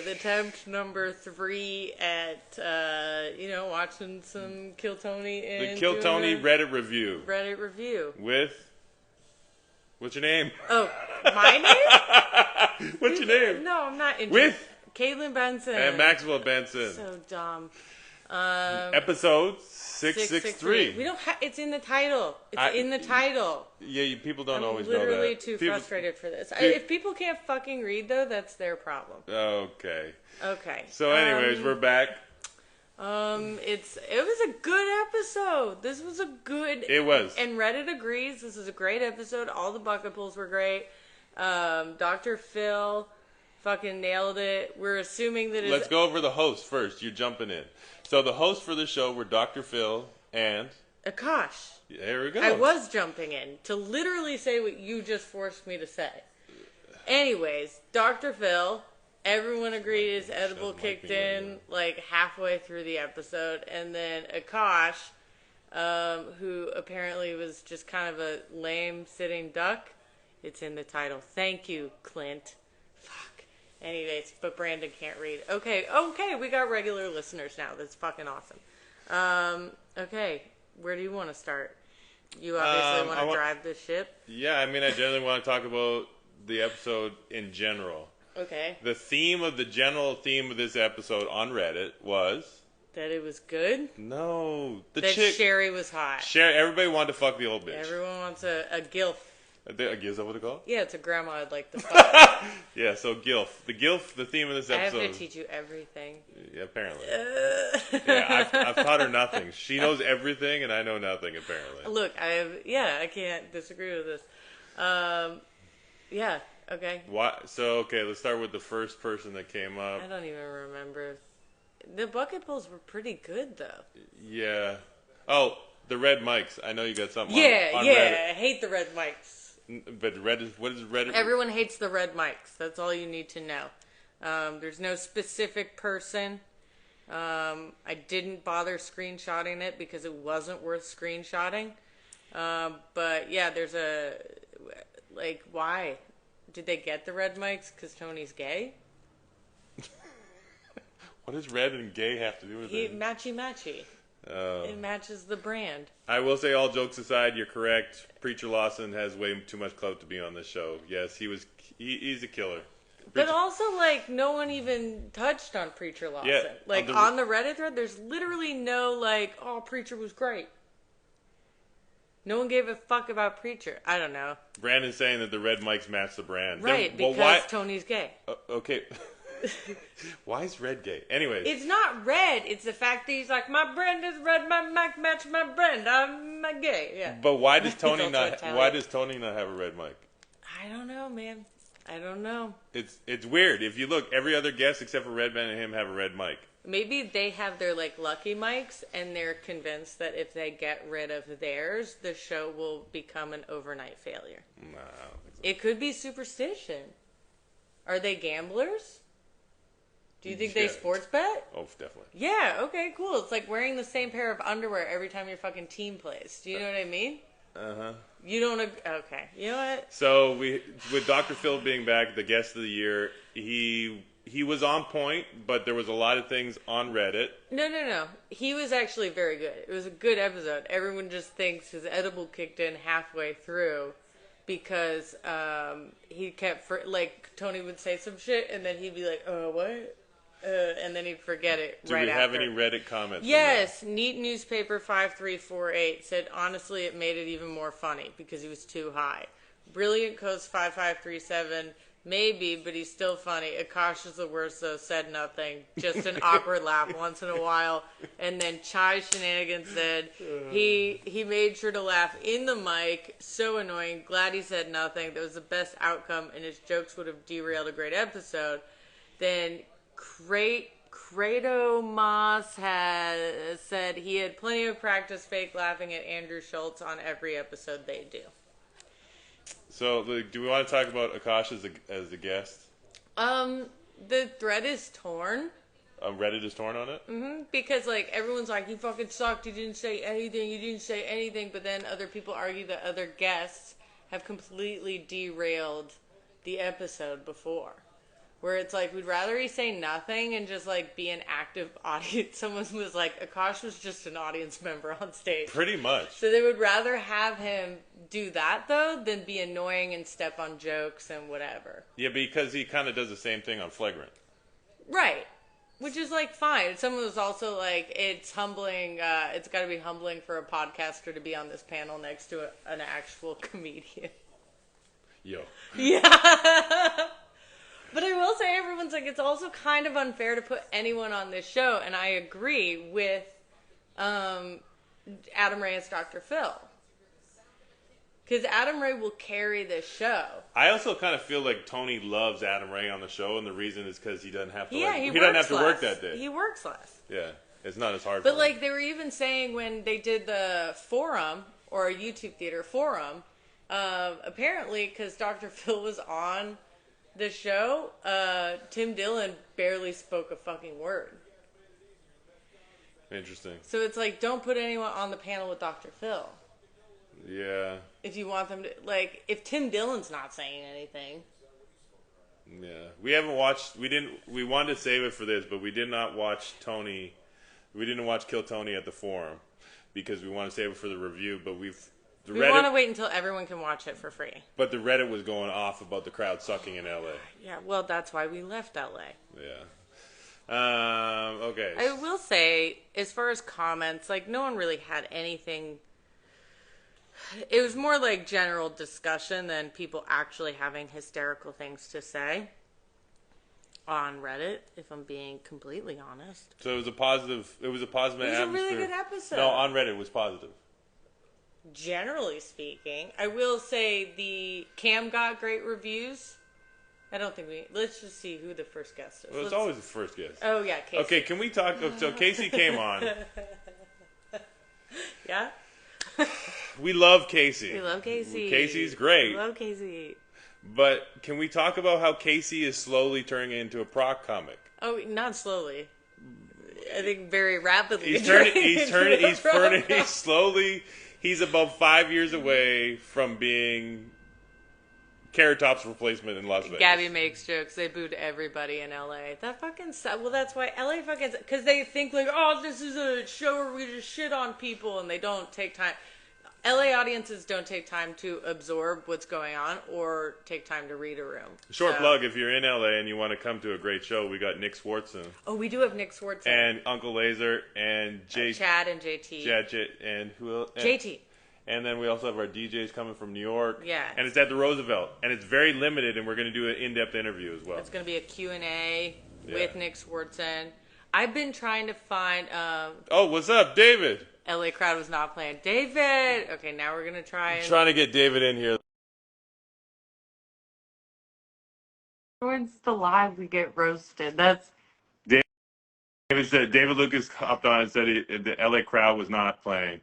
with attempt number 3 at, watching some Kill Tony and the Kill Tony Reddit review. Reddit review. With, what's your name? Oh, my name? What's your name? No, I'm not interested. With Caitlin Benson. and Maxwell Benson. So dumb. Episode 663. We don't. It's in the title. It's in the title. Yeah, people don't always know I'm that. literally too frustrated for this. If people can't fucking read, though, that's their problem. Okay. So, anyways, we're back. It was a good episode. This was a good. It was. And Reddit agrees. This is a great episode. All the bucket pulls were great. Dr. Phil fucking nailed it. We're assuming that Let's go over the host first. You're jumping in. So the hosts for the show were Dr. Phil and Akash. There we go. I was jumping in to literally say what you just forced me to say. Anyways, Dr. Phil, everyone agreed his edible kicked in like halfway through the episode. And then Akash, who apparently was just kind of a lame sitting duck. It's in the title. Thank you, Clint. Fuck. Anyways, but Brandon can't read. Okay, we got regular listeners now. That's fucking awesome. Okay, where do you want to start? You obviously want to drive this ship? Yeah, I mean, I generally want to talk about the episode in general. Okay. The general theme of this episode on Reddit was... That it was good? No. That Sherry was hot. Everybody wanted to fuck the old bitch. Everyone wants a GILF. Is that what it's called? Yeah, it's a grandma I'd like to fuck. Yeah, so GILF. The theme of this episode. I have to teach you everything. Yeah, apparently. Yeah, I've taught her nothing. She knows everything, and I know nothing, apparently. Look, I can't disagree with this. Yeah, okay. Let's start with the first person that came up. I don't even remember. The bucket pulls were pretty good, though. Yeah. Oh, the red mics. I know you got something on Reddit. I hate the red mics. But what is Reddit? Everyone hates the red mics. That's all you need to know. There's no specific person. I didn't bother screenshotting it because it wasn't worth screenshotting. But yeah, there's why? Did they get the red mics because Tony's gay? What does red and gay have to do with it? Matchy. It matches the brand. I will say, all jokes aside, you're correct. Preacher Lawson has way too much clout to be on this show. Yes, he's a killer. But also, no one even touched on Preacher Lawson. Yeah, on the Reddit thread, there's literally no, Preacher was great. No one gave a fuck about Preacher. I don't know. Brandon's saying that the red mics match the brand. Right, because Tony's gay. Okay. Why is red gay? Anyways. It's not red. It's the fact that he's like, my brand is red, my mic match my brand. I'm gay. Yeah. But why does Tony not have a red mic? I don't know, man. I don't know. It's weird. If you look, every other guest except for Redman and him have a red mic. Maybe they have their lucky mics and they're convinced that if they get rid of theirs, the show will become an overnight failure. No, I don't think so. It could be superstition. Are they gamblers? Do you think they sports bet? Oh, definitely. Yeah, okay, cool. It's like wearing the same pair of underwear every time your fucking team plays. Do you know what I mean? Uh-huh. You don't... Okay. You know what? So, with Dr. Phil being back, the guest of the year, he was on point, but there was a lot of things on Reddit. No. He was actually very good. It was a good episode. Everyone just thinks his edible kicked in halfway through because he kept... Tony would say some shit, and then he'd be like, what? And then he'd forget it right after. Do we have any Reddit comments? Yes. Neat Newspaper 5348 said, honestly, it made it even more funny because he was too high. Brilliant Coast 5537, maybe, but he's still funny. Akash is the worst, though, said nothing. Just an awkward laugh once in a while. And then Chai Shenanigans said, he made sure to laugh in the mic. So annoying. Glad he said nothing. That was the best outcome, and his jokes would have derailed a great episode. Then Credo Moss has said he had plenty of practice fake laughing at Andrew Schultz on every episode they do. So, do we want to talk about Akash as a guest? The thread is torn. Reddit is torn on it? Mm-hmm. Because, everyone's like, you fucking sucked, you didn't say anything, but then other people argue that other guests have completely derailed the episode before. where it's like, we'd rather he say nothing and just like be an active audience. Someone was like, Akash was just an audience member on stage. Pretty much. So they would rather have him do that, though, than be annoying and step on jokes and whatever. Yeah, because he kind of does the same thing on Flagrant. Right. Which is, like, fine. Someone was also like, it's humbling, it's got to be humbling for a podcaster to be on this panel next to an actual comedian. Yo. Yeah. But I will say, everyone's like, it's also kind of unfair to put anyone on this show, and I agree with Adam Ray as Dr. Phil. Because Adam Ray will carry this show. I also kind of feel like Tony loves Adam Ray on the show, and the reason is because he doesn't have to. Yeah, he doesn't doesn't have to work that day. He works less. Yeah, it's not as hard. But for like him. they were even saying when they did the forum or a YouTube theater forum, apparently because Dr. Phil was on the show, Tim Dillon barely spoke a fucking word. Interesting. So it's like, don't put anyone on the panel with Dr. Phil. Yeah. If you want them to, like, if Tim Dillon's not saying anything. Yeah. We haven't watched, we wanted to save it for this, but we did not watch Tony. We didn't watch Kill Tony at the forum because we want to save it for the review, but we want to wait until everyone can watch it for free. But the Reddit was going off about the crowd sucking in LA. Yeah, well, that's why we left LA. Yeah. Okay. I will say, as far as comments, like, no one really had anything. It was more like general discussion than people actually having hysterical things to say on Reddit, if I'm being completely honest. So it was a positive atmosphere. It was a really good episode. No, on Reddit it was positive. Generally speaking. I will say the Cam got great reviews. I don't think let's just see who the first guest is. Well, it's always the first guest. Oh, yeah, Casey. Okay, can we talk? So Casey came on. Yeah? We love Casey. We love Casey. Casey's great. We love Casey. But can we talk about how Casey is slowly turning into a proc comic? Oh, not slowly. I think very rapidly. He's slowly. He's about 5 years away from being Carrot Top's replacement in Las Vegas. Gabby makes jokes. They booed everybody in LA. That fucking well, that's why LA fucking, because they think like, oh, this is a show where we just shit on people, and they don't take time. LA audiences don't take time to absorb what's going on or take time to read a room. Short plug, if you're in LA and you want to come to a great show, we got Nick Swartzen. Oh, we do have Nick Swartzen. And Uncle Laser and Chad and JT. Chad and who else? JT. And then we also have our DJs coming from New York. Yeah. And it's at the Roosevelt. And it's very limited, and we're going to do an in-depth interview as well. It's going to be a Q&A with Nick Swartzen. I've been trying to find... oh, what's up, David? LA Crowd was not playing. David! Okay, now we're going to try and... Trying to get David in here. Towards the live, we get roasted. That's... David Lucas hopped on and said the LA Crowd was not playing.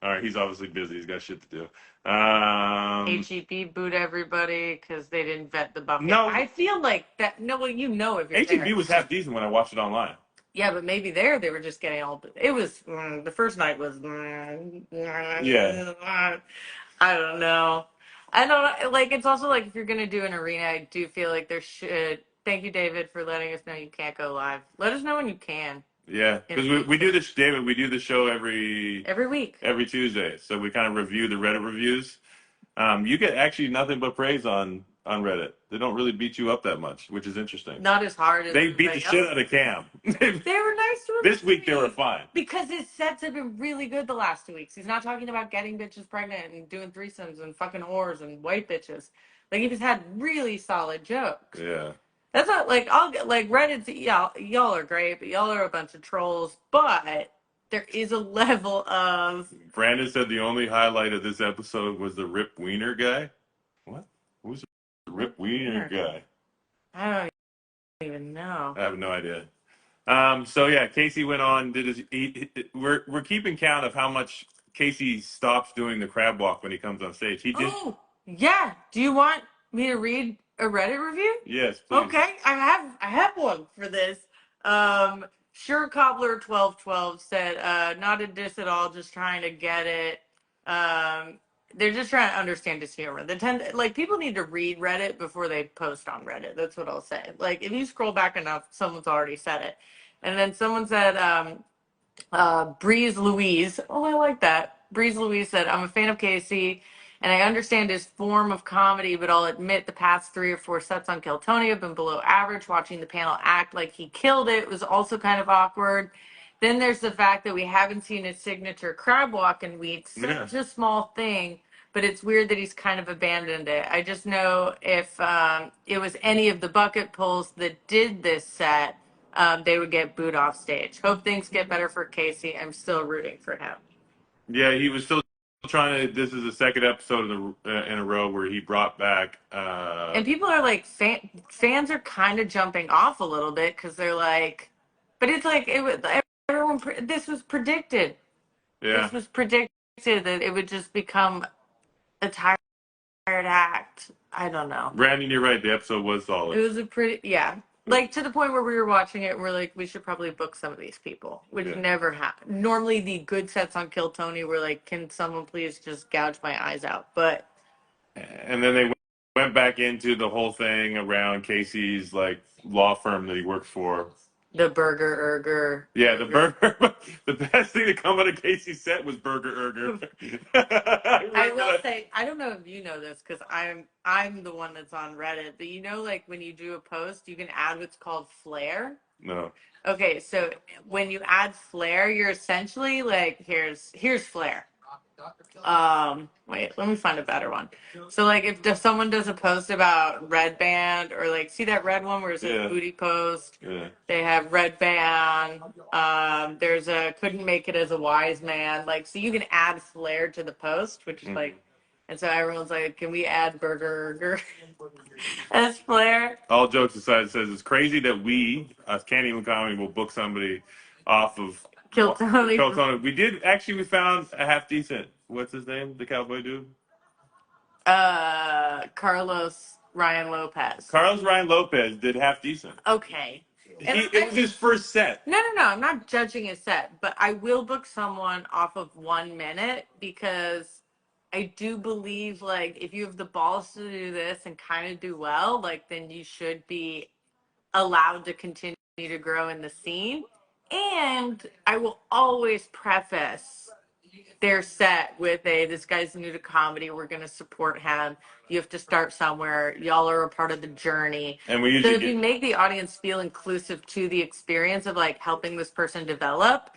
All right, he's obviously busy. He's got shit to do. HEB booed everybody because they didn't vet the bucket. No. I feel like that... No, well, you know if you're HEB there. was half decent when I watched it online. Yeah, but maybe they were just getting all... It was... the first night was... Yeah. I don't know. I don't know. Like, it's also like if you're going to do an arena, I do feel like there should... Thank you, David, for letting us know you can't go live. Let us know when you can. Yeah, because we do this, David. We do the show every week, every Tuesday. So we kind of review the Reddit reviews. You get actually nothing but praise on Reddit. They don't really beat you up that much, which is interesting. Not as hard as they beat the shit out of Cam. They were nice to him. This week they were fine because his sets have been really good the last 2 weeks. He's not talking about getting bitches pregnant and doing threesomes and fucking whores and white bitches. Like, he just had really solid jokes. Yeah. That's not like Reddit's y'all are great, but y'all are a bunch of trolls. But there is a level of... Brandon said the only highlight of this episode was the Rip Wiener guy. What? Who's the Rip Wiener guy? I don't even know. I have no idea. So yeah, Casey went on. We're keeping count of how much Casey stops doing the crab walk when he comes on stage. He did. Oh yeah. Do you want me to read a Reddit review? Yes, please. Okay, I have one for this. Sure Cobbler 1212 said, not a diss at all, just trying to get it. they're just trying to understand his humor. Like people need to read Reddit before they post on Reddit. That's what I'll say. Like if you scroll back enough, someone's already said it. And then someone said, Breeze Louise. Oh, I like that. Breeze Louise said, I'm a fan of Casey, and I understand his form of comedy, but I'll admit the past 3 or 4 sets on Kill Tony have been below average. Watching the panel act like he killed it was also kind of awkward. Then there's the fact that we haven't seen his signature crab walk in weeks. Such a small thing, but it's weird that he's kind of abandoned it. I just know if it was any of the bucket pulls that did this set, they would get booed off stage. Hope things get better for Casey. I'm still rooting for him. Yeah, he was still trying to. This is the second episode in a row where he brought back. And people are like, fans are kind of jumping off a little bit because they're like, but it's like it was everyone. This was predicted. Yeah. This was predicted that it would just become a tired act. I don't know. Brandon, you're right. The episode was solid. It was a pretty, yeah. Like to the point where we were watching it, we're like, we should probably book some of these people, which never happened. Normally, the good sets on Kill Tony were like, can someone please just gouge my eyes out? But and then they went back into the whole thing around Casey's like law firm that he works for. The Burger Erger. Yeah, the burger. The best thing to come out of Casey's set was Burger Erger. I will say, I don't know if you know this because I'm the one that's on Reddit, but you know, like when you do a post, you can add what's called flair. No. Okay, so when you add flair, you're essentially like, here's flair. Wait, let me find a better one. So like if someone does a post about Red Band or like see that red one where it says booty post, they have Red Band. There's a couldn't make it as a wise man. Like so you can add flair to the post, which is like, and so everyone's like, can we add Burger as flair? All jokes aside, it says it's crazy that we, us Can't Even Comedy, will book somebody off of Kill Tony. We did actually. We found a half decent. What's his name? The cowboy dude. Carlos Ryan Lopez. Carlos Ryan Lopez did half decent. Okay. It was his first set. No. I'm not judging his set, but I will book someone off of 1 minute because I do believe like if you have the balls to do this and kind of do well, like then you should be allowed to continue to grow in the scene. And I will always preface their set with this guy's new to comedy. We're going to support him. You have to start somewhere. Y'all are a part of the journey. And we usually so if you make the audience feel inclusive to the experience of like helping this person develop,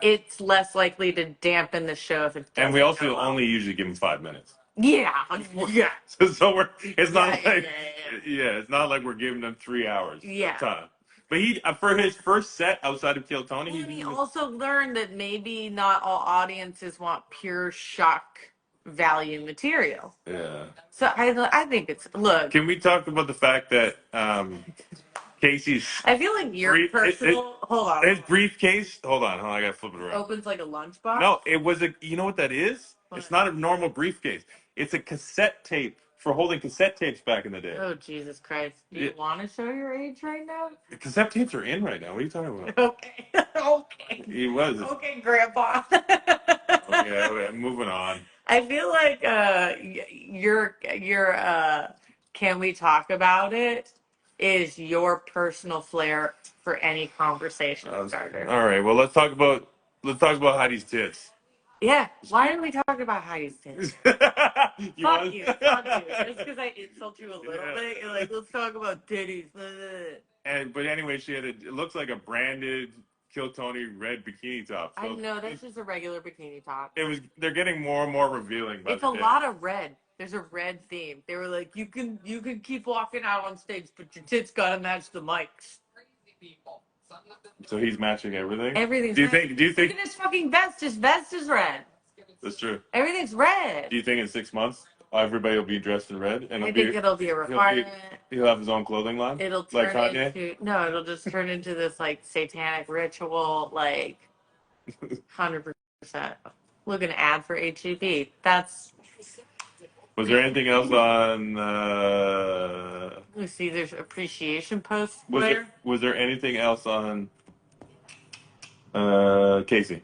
it's less likely to dampen the show if it doesn't. And we also only usually give him 5 minutes. Yeah. So it's not it's not like we're giving them 3 hours of time. But he, for his first set outside of Kill Tony, he also learned that maybe not all audiences want pure shock value material. Yeah. So I think it's look. Can we talk about the fact that Casey's? I feel like your personal. Hold on. His briefcase. Hold on. I gotta flip it around. Opens like a lunchbox. No, it was a. You know what that is? What? It's not a normal briefcase. It's a cassette tape for holding cassette tapes back in the day. Oh, Jesus Christ. Do you want to show your age right now? The cassette tapes are in right now. What are you talking about? Okay. Okay. He was. Okay, Grandpa. Okay, moving on. I feel like your can we talk about it is your personal flair for any conversation starter. All right. Well, let's talk about Heidi's tits. Yeah, why are we talking about Heidi's tits? Fuck you. Just because I insult you a little bit, you're like, let's talk about titties. But anyway, it looks like a branded Kill Tony red bikini top. So I know, that's just a regular bikini top. They're getting more and more revealing. It's a lot of red. There's a red theme. They were like, you can keep walking out on stage, but your tits gotta match the mics. So he's matching everything. Everything's. Do you think? Look at his fucking vest. His vest is red. That's true. Everything's red. Do you think in 6 months everybody will be dressed in red? And I think it'll be a requirement. He'll have his own clothing line. It'll turn it'll just turn into this like satanic ritual, like 100%. Look, an ad for HEB. That's. Was there anything else on? Let me see. There's appreciation posts. Was there anything else on Casey?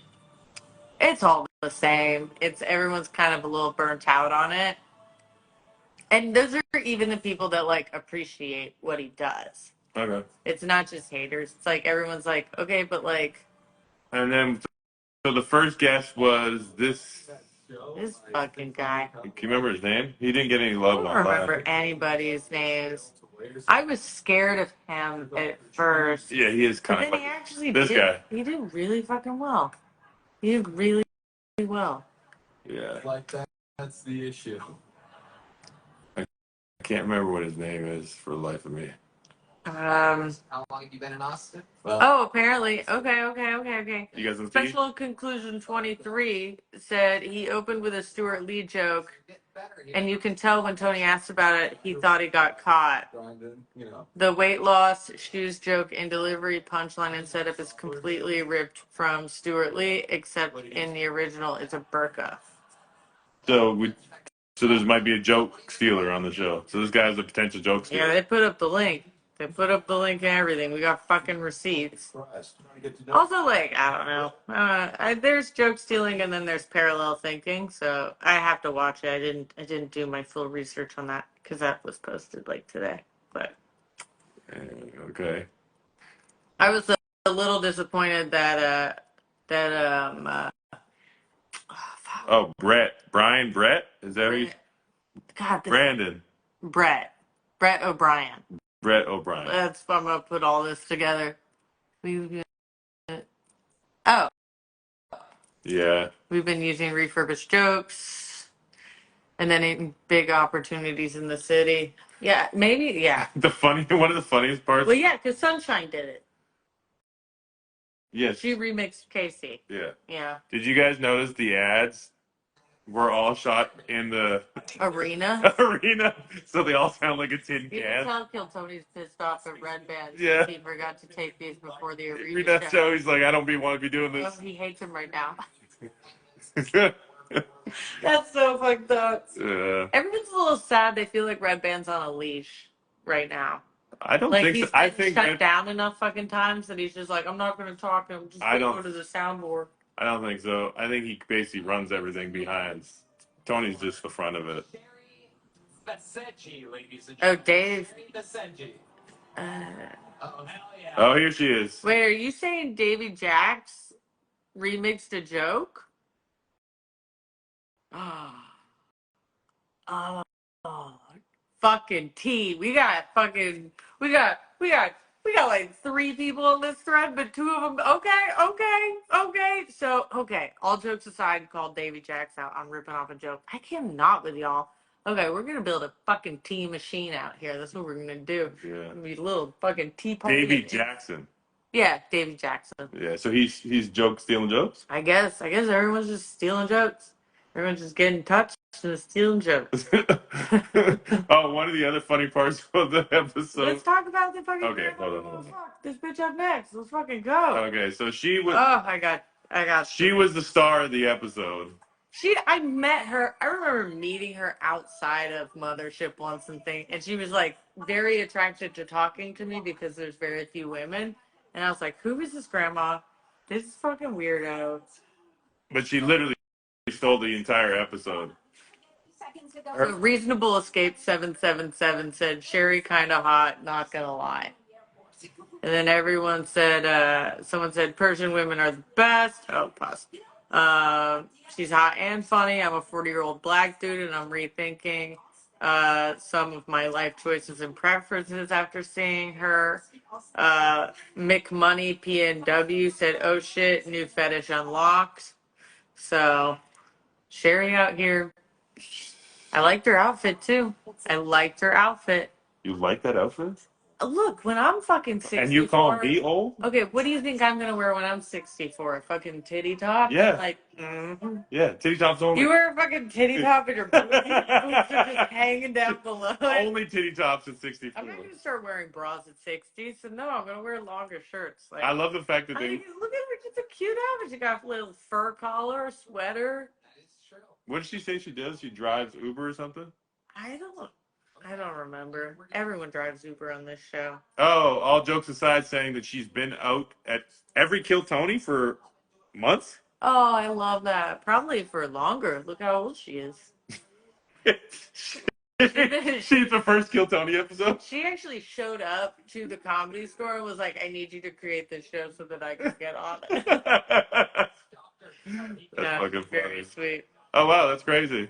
It's all the same. It's everyone's kind of a little burnt out on it. And those are even the people that like appreciate what he does. Okay. It's not just haters. It's like everyone's like, okay, but like And then, so the first guest was this fucking guy. Can you remember his name? He didn't get any I love don't online. remember anybody's names. I was scared of him at first. Yeah, he is But kind then of he like actually this guy. He did really fucking well. He did really, really well. Yeah. Like that's the issue. I can't remember what his name is for the life of me. How long have you been in Austin? Oh, apparently. Okay. You guys Special Conclusion 23 said he opened with a Stuart Lee joke, and you can tell when Tony asked about it, he thought he got caught. The weight loss, shoes joke, and delivery punchline and setup is completely ripped from Stuart Lee, except in the original, it's a burqa. So there might be a joke stealer on the show. So this guy's a potential joke stealer. Yeah, they put up the link. They put up the link and everything. We got fucking receipts. Also, like, I don't know. There's joke stealing and then there's parallel thinking. So I have to watch it. I didn't do my full research on that because that was posted like today. But okay. I was a little disappointed that Brett? Is that who you? God, Brandon. Brett O'Brien. Brett O'Brien. That's I'm gonna put all this together. Oh. Yeah. We've been using refurbished jokes and then big opportunities in the city. Yeah, maybe, yeah. One of the funniest parts. Well, yeah, because Sunshine did it. Yes. She remixed Casey. Yeah. Yeah. Did you guys notice the ads were all shot in the arena? So they all sound like a tin can. You can tell Kill Tony's pissed off at Red Band. Yeah. He forgot to take these before the arena show. He's like, I don't want to be doing this. Oh, he hates him right now. That's so fucked up. Everyone's a little sad. They feel like Red Band's on a leash right now. I don't like think he's so. I think shut down enough fucking times that he's just like, I'm not going to talk. I'm just going to go to the soundboard. I don't think so. I think he basically runs everything behind. Tony's just the front of it. Oh, Dave. Oh, here she is. Wait, are you saying Davy Jax remixed a joke? Oh, fucking T. We got like 3 people on this thread, but 2 of them. Okay. So, okay. All jokes aside, called Davy Jax out. I'm ripping off a joke. I cannot with y'all. Okay, we're gonna build a fucking T machine out here. That's what we're gonna do. Yeah. Gonna be a little fucking T party. Davy Jackson. Yeah, Davy Jackson. Yeah, so he's stealing jokes? I guess everyone's just stealing jokes. Everyone's just getting touched and stealing jokes. Oh, one of the other funny parts of the episode. Let's talk about the fucking. Okay, hold on. Fuck this bitch up next. Let's fucking go. Okay, so she was. Oh, I got. She was the star of the episode. I met her. I remember meeting her outside of Mothership once and she was like very attracted to talking to me because there's very few women. And I was like, who is this grandma? This is fucking weirdo. But she literally stole the entire episode. So Reasonable Escape 777 said, Sherry kinda hot, not gonna lie. And then everyone said, someone said, Persian women are the best. Oh, pause. She's hot and funny. I'm a 40-year-old black dude, and I'm rethinking some of my life choices and preferences after seeing her. McMoney PNW said, oh shit, new fetish unlocked. So, Sherry out here. I liked her outfit, too. I liked her outfit. You like that outfit? Look, when I'm fucking 64. And you call me old? Okay, what do you think I'm gonna wear when I'm 64? A fucking titty top? Yeah. Like, Yeah, titty tops only. You wear a fucking titty top and your boots are just hanging down below it. Only titty tops at 64. I'm not gonna start wearing bras at 60, so no, I'm gonna wear longer shirts. Like, I love the fact that look at her, it's a cute outfit. She got a little fur collar, sweater. What did she say she does? She drives Uber or something? I don't remember. Everyone drives Uber on this show. Oh, all jokes aside, saying that she's been out at every Kill Tony for months? Oh, I love that. Probably for longer. Look how old she is. She's the first Kill Tony episode. She actually showed up to the Comedy Store and was like, "I need you to create this show so that I can get on it." That's fucking very funny. sweet. Oh wow, that's crazy.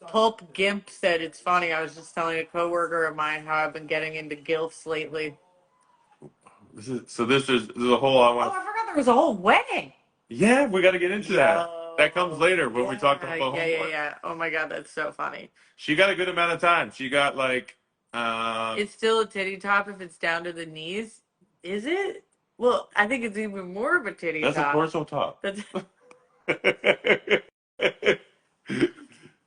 Pulp Gimp said it's funny. I was just telling a coworker of mine how I've been getting into gilfs lately. This is there's a whole I want. Oh, I forgot there was a whole wedding. Yeah, we got to get into that. That comes later when we talk about homework. Yeah. Oh my god, that's so funny. She got a good amount of time. She got like. It's still a titty top if it's down to the knees. Is it? Well, I think it's even more of a titty top. That's a torso top. That's...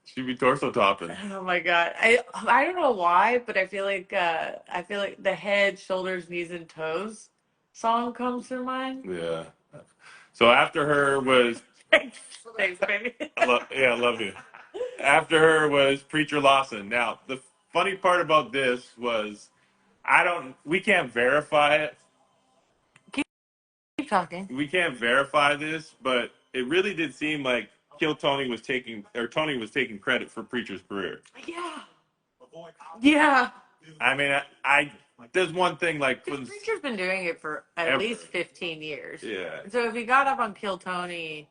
She'd be torso topping. Oh my god, I don't know why, but I feel like the head, shoulders, knees, and toes song comes to mind. Yeah. So after her was. Thanks, baby. I love you. After her was Preacher Lawson. Now the funny part about this was, we can't verify it. Keep talking. We can't verify this, but it really did seem like Tony was taking credit for Preacher's career. Yeah. I mean, there's one thing like Preacher's been doing it for at least 15 years. Yeah. So if he got up on Kill Tony,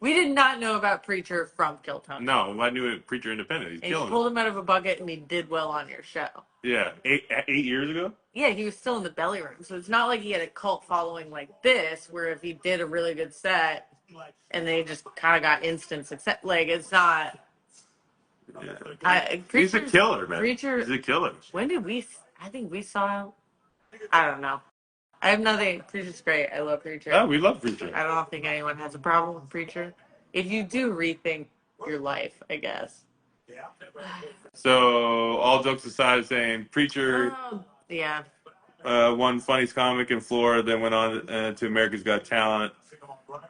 we did not know about Preacher from Kill Tony. No, I knew it. Preacher Independent. He's killing it. He pulled him out of a bucket, and he did well on your show. Yeah, 8 years ago. Yeah, he was still in the belly room, so it's not like he had a cult following like this, where if he did a really good set, and they just kind of got instant success. Like it's not. Yeah. He's a killer, man. Preacher. He's a killer. When did we? I think we saw. I don't know. I have nothing. Preacher's great. I love Preacher. Oh, we love Preacher. I don't think anyone has a problem with Preacher. If you do rethink your life, I guess. So, all jokes aside, saying Preacher won Funniest Comic in Florida, then went on to America's Got Talent,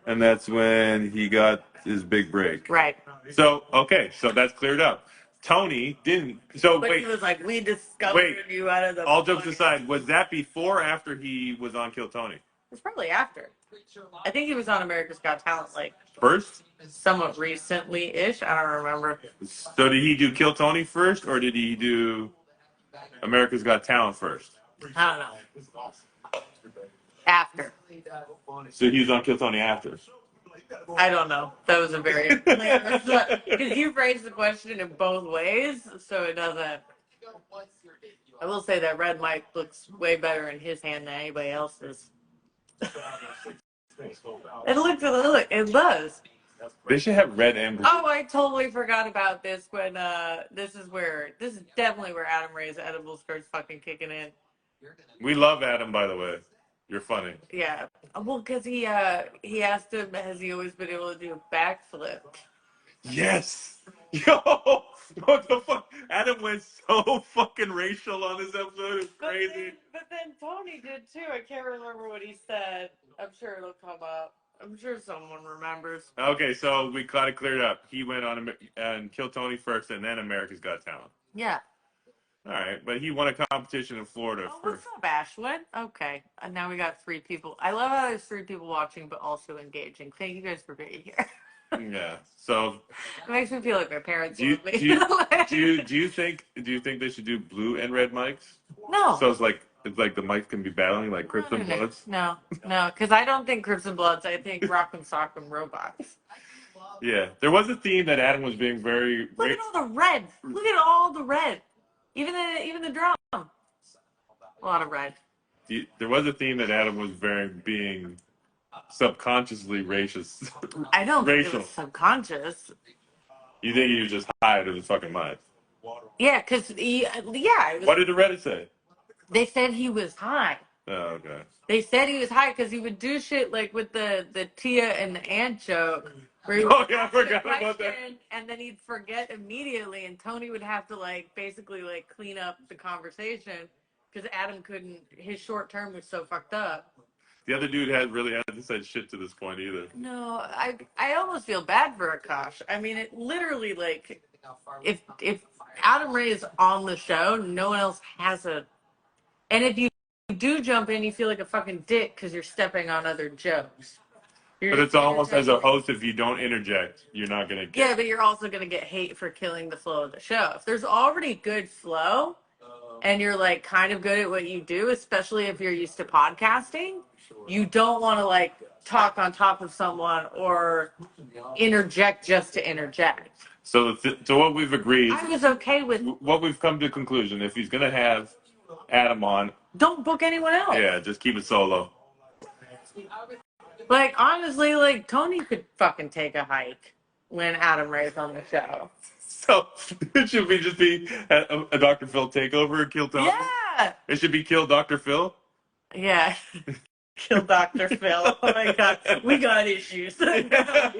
and that's when he got his big break. Right. So, okay, so that's cleared up. Tony didn't. So but wait, he was like, "We discovered you out of the." All jokes aside, was that before or after he was on Kill Tony? It's probably after. I think he was on America's Got Talent like first, somewhat recently-ish. I don't remember. So did he do Kill Tony first, or did he do America's Got Talent first? I don't know. After. So he was on Kill Tony after. I don't know. That was a very because you phrased the question in both ways, so it doesn't. I will say that red mic looks way better in his hand than anybody else's. It does. They should have red and blue. Oh, I totally forgot about this when this is definitely where Adam Ray's edible starts fucking kicking in. We love Adam, by the way. You're funny. Yeah. Well, because he asked him, has he always been able to do a backflip? Yes. Yo, what the fuck? Adam went so fucking racial on this episode. It's crazy. But then Tony did too. I can't remember what he said. I'm sure it'll come up. I'm sure someone remembers. Okay, so we got it cleared up. He went on and Kill Tony first, and then America's Got Talent. Yeah. All right, but he won a competition in Florida first. What's up, Ashwin? Okay, and now we got 3 people. I love how there's 3 people watching, but also engaging. Thank you guys for being here. Yeah, so it makes me feel like my parents love me. Do you think they should do blue and red mics? No. So it's like the mics can be battling like Crips and Bloods. No, because I don't think Crips and Bloods. I think Rock'em Sock'em Robots. Yeah, there was a theme that Adam was being very. Look at all the red. Look at all the red. Even the drum. A lot of red. There was a theme that Adam was being subconsciously racist. I don't think it was subconscious. You think he was just high to his fucking mind? Yeah, because What did the Reddit say? They said he was high. Oh, okay. They said he was high because he would do shit like with the Tia and the ant joke. Where he I forgot about that. And then he'd forget immediately, and Tony would have to basically clean up the conversation because Adam couldn't. His short term was so fucked up. The other dude hasn't said shit to this point either. No, I almost feel bad for Akash. I mean, it literally if Adam Ray is on the show, no one else has a. And if you do jump in, you feel like a fucking dick because you're stepping on other jokes. But it's almost as a host, if you don't interject, you're not going to get... Yeah, but you're also going to get hate for killing the flow of the show. If there's already good flow and you're like kind of good at what you do, especially if you're used to podcasting, you don't want to like talk on top of someone or interject just to interject. So what we've agreed... I was okay with... What we've come to a conclusion, if he's going to have Adam on... Don't book anyone else. Yeah, just keep it solo. Like, honestly, like, Tony could fucking take a hike when Adam Ray's on the show. So, it should just be a Dr. Phil takeover and kill Tony? Yeah! It should be kill Dr. Phil? Yeah. Kill Dr. Phil. Oh my god. We got issues. Yeah.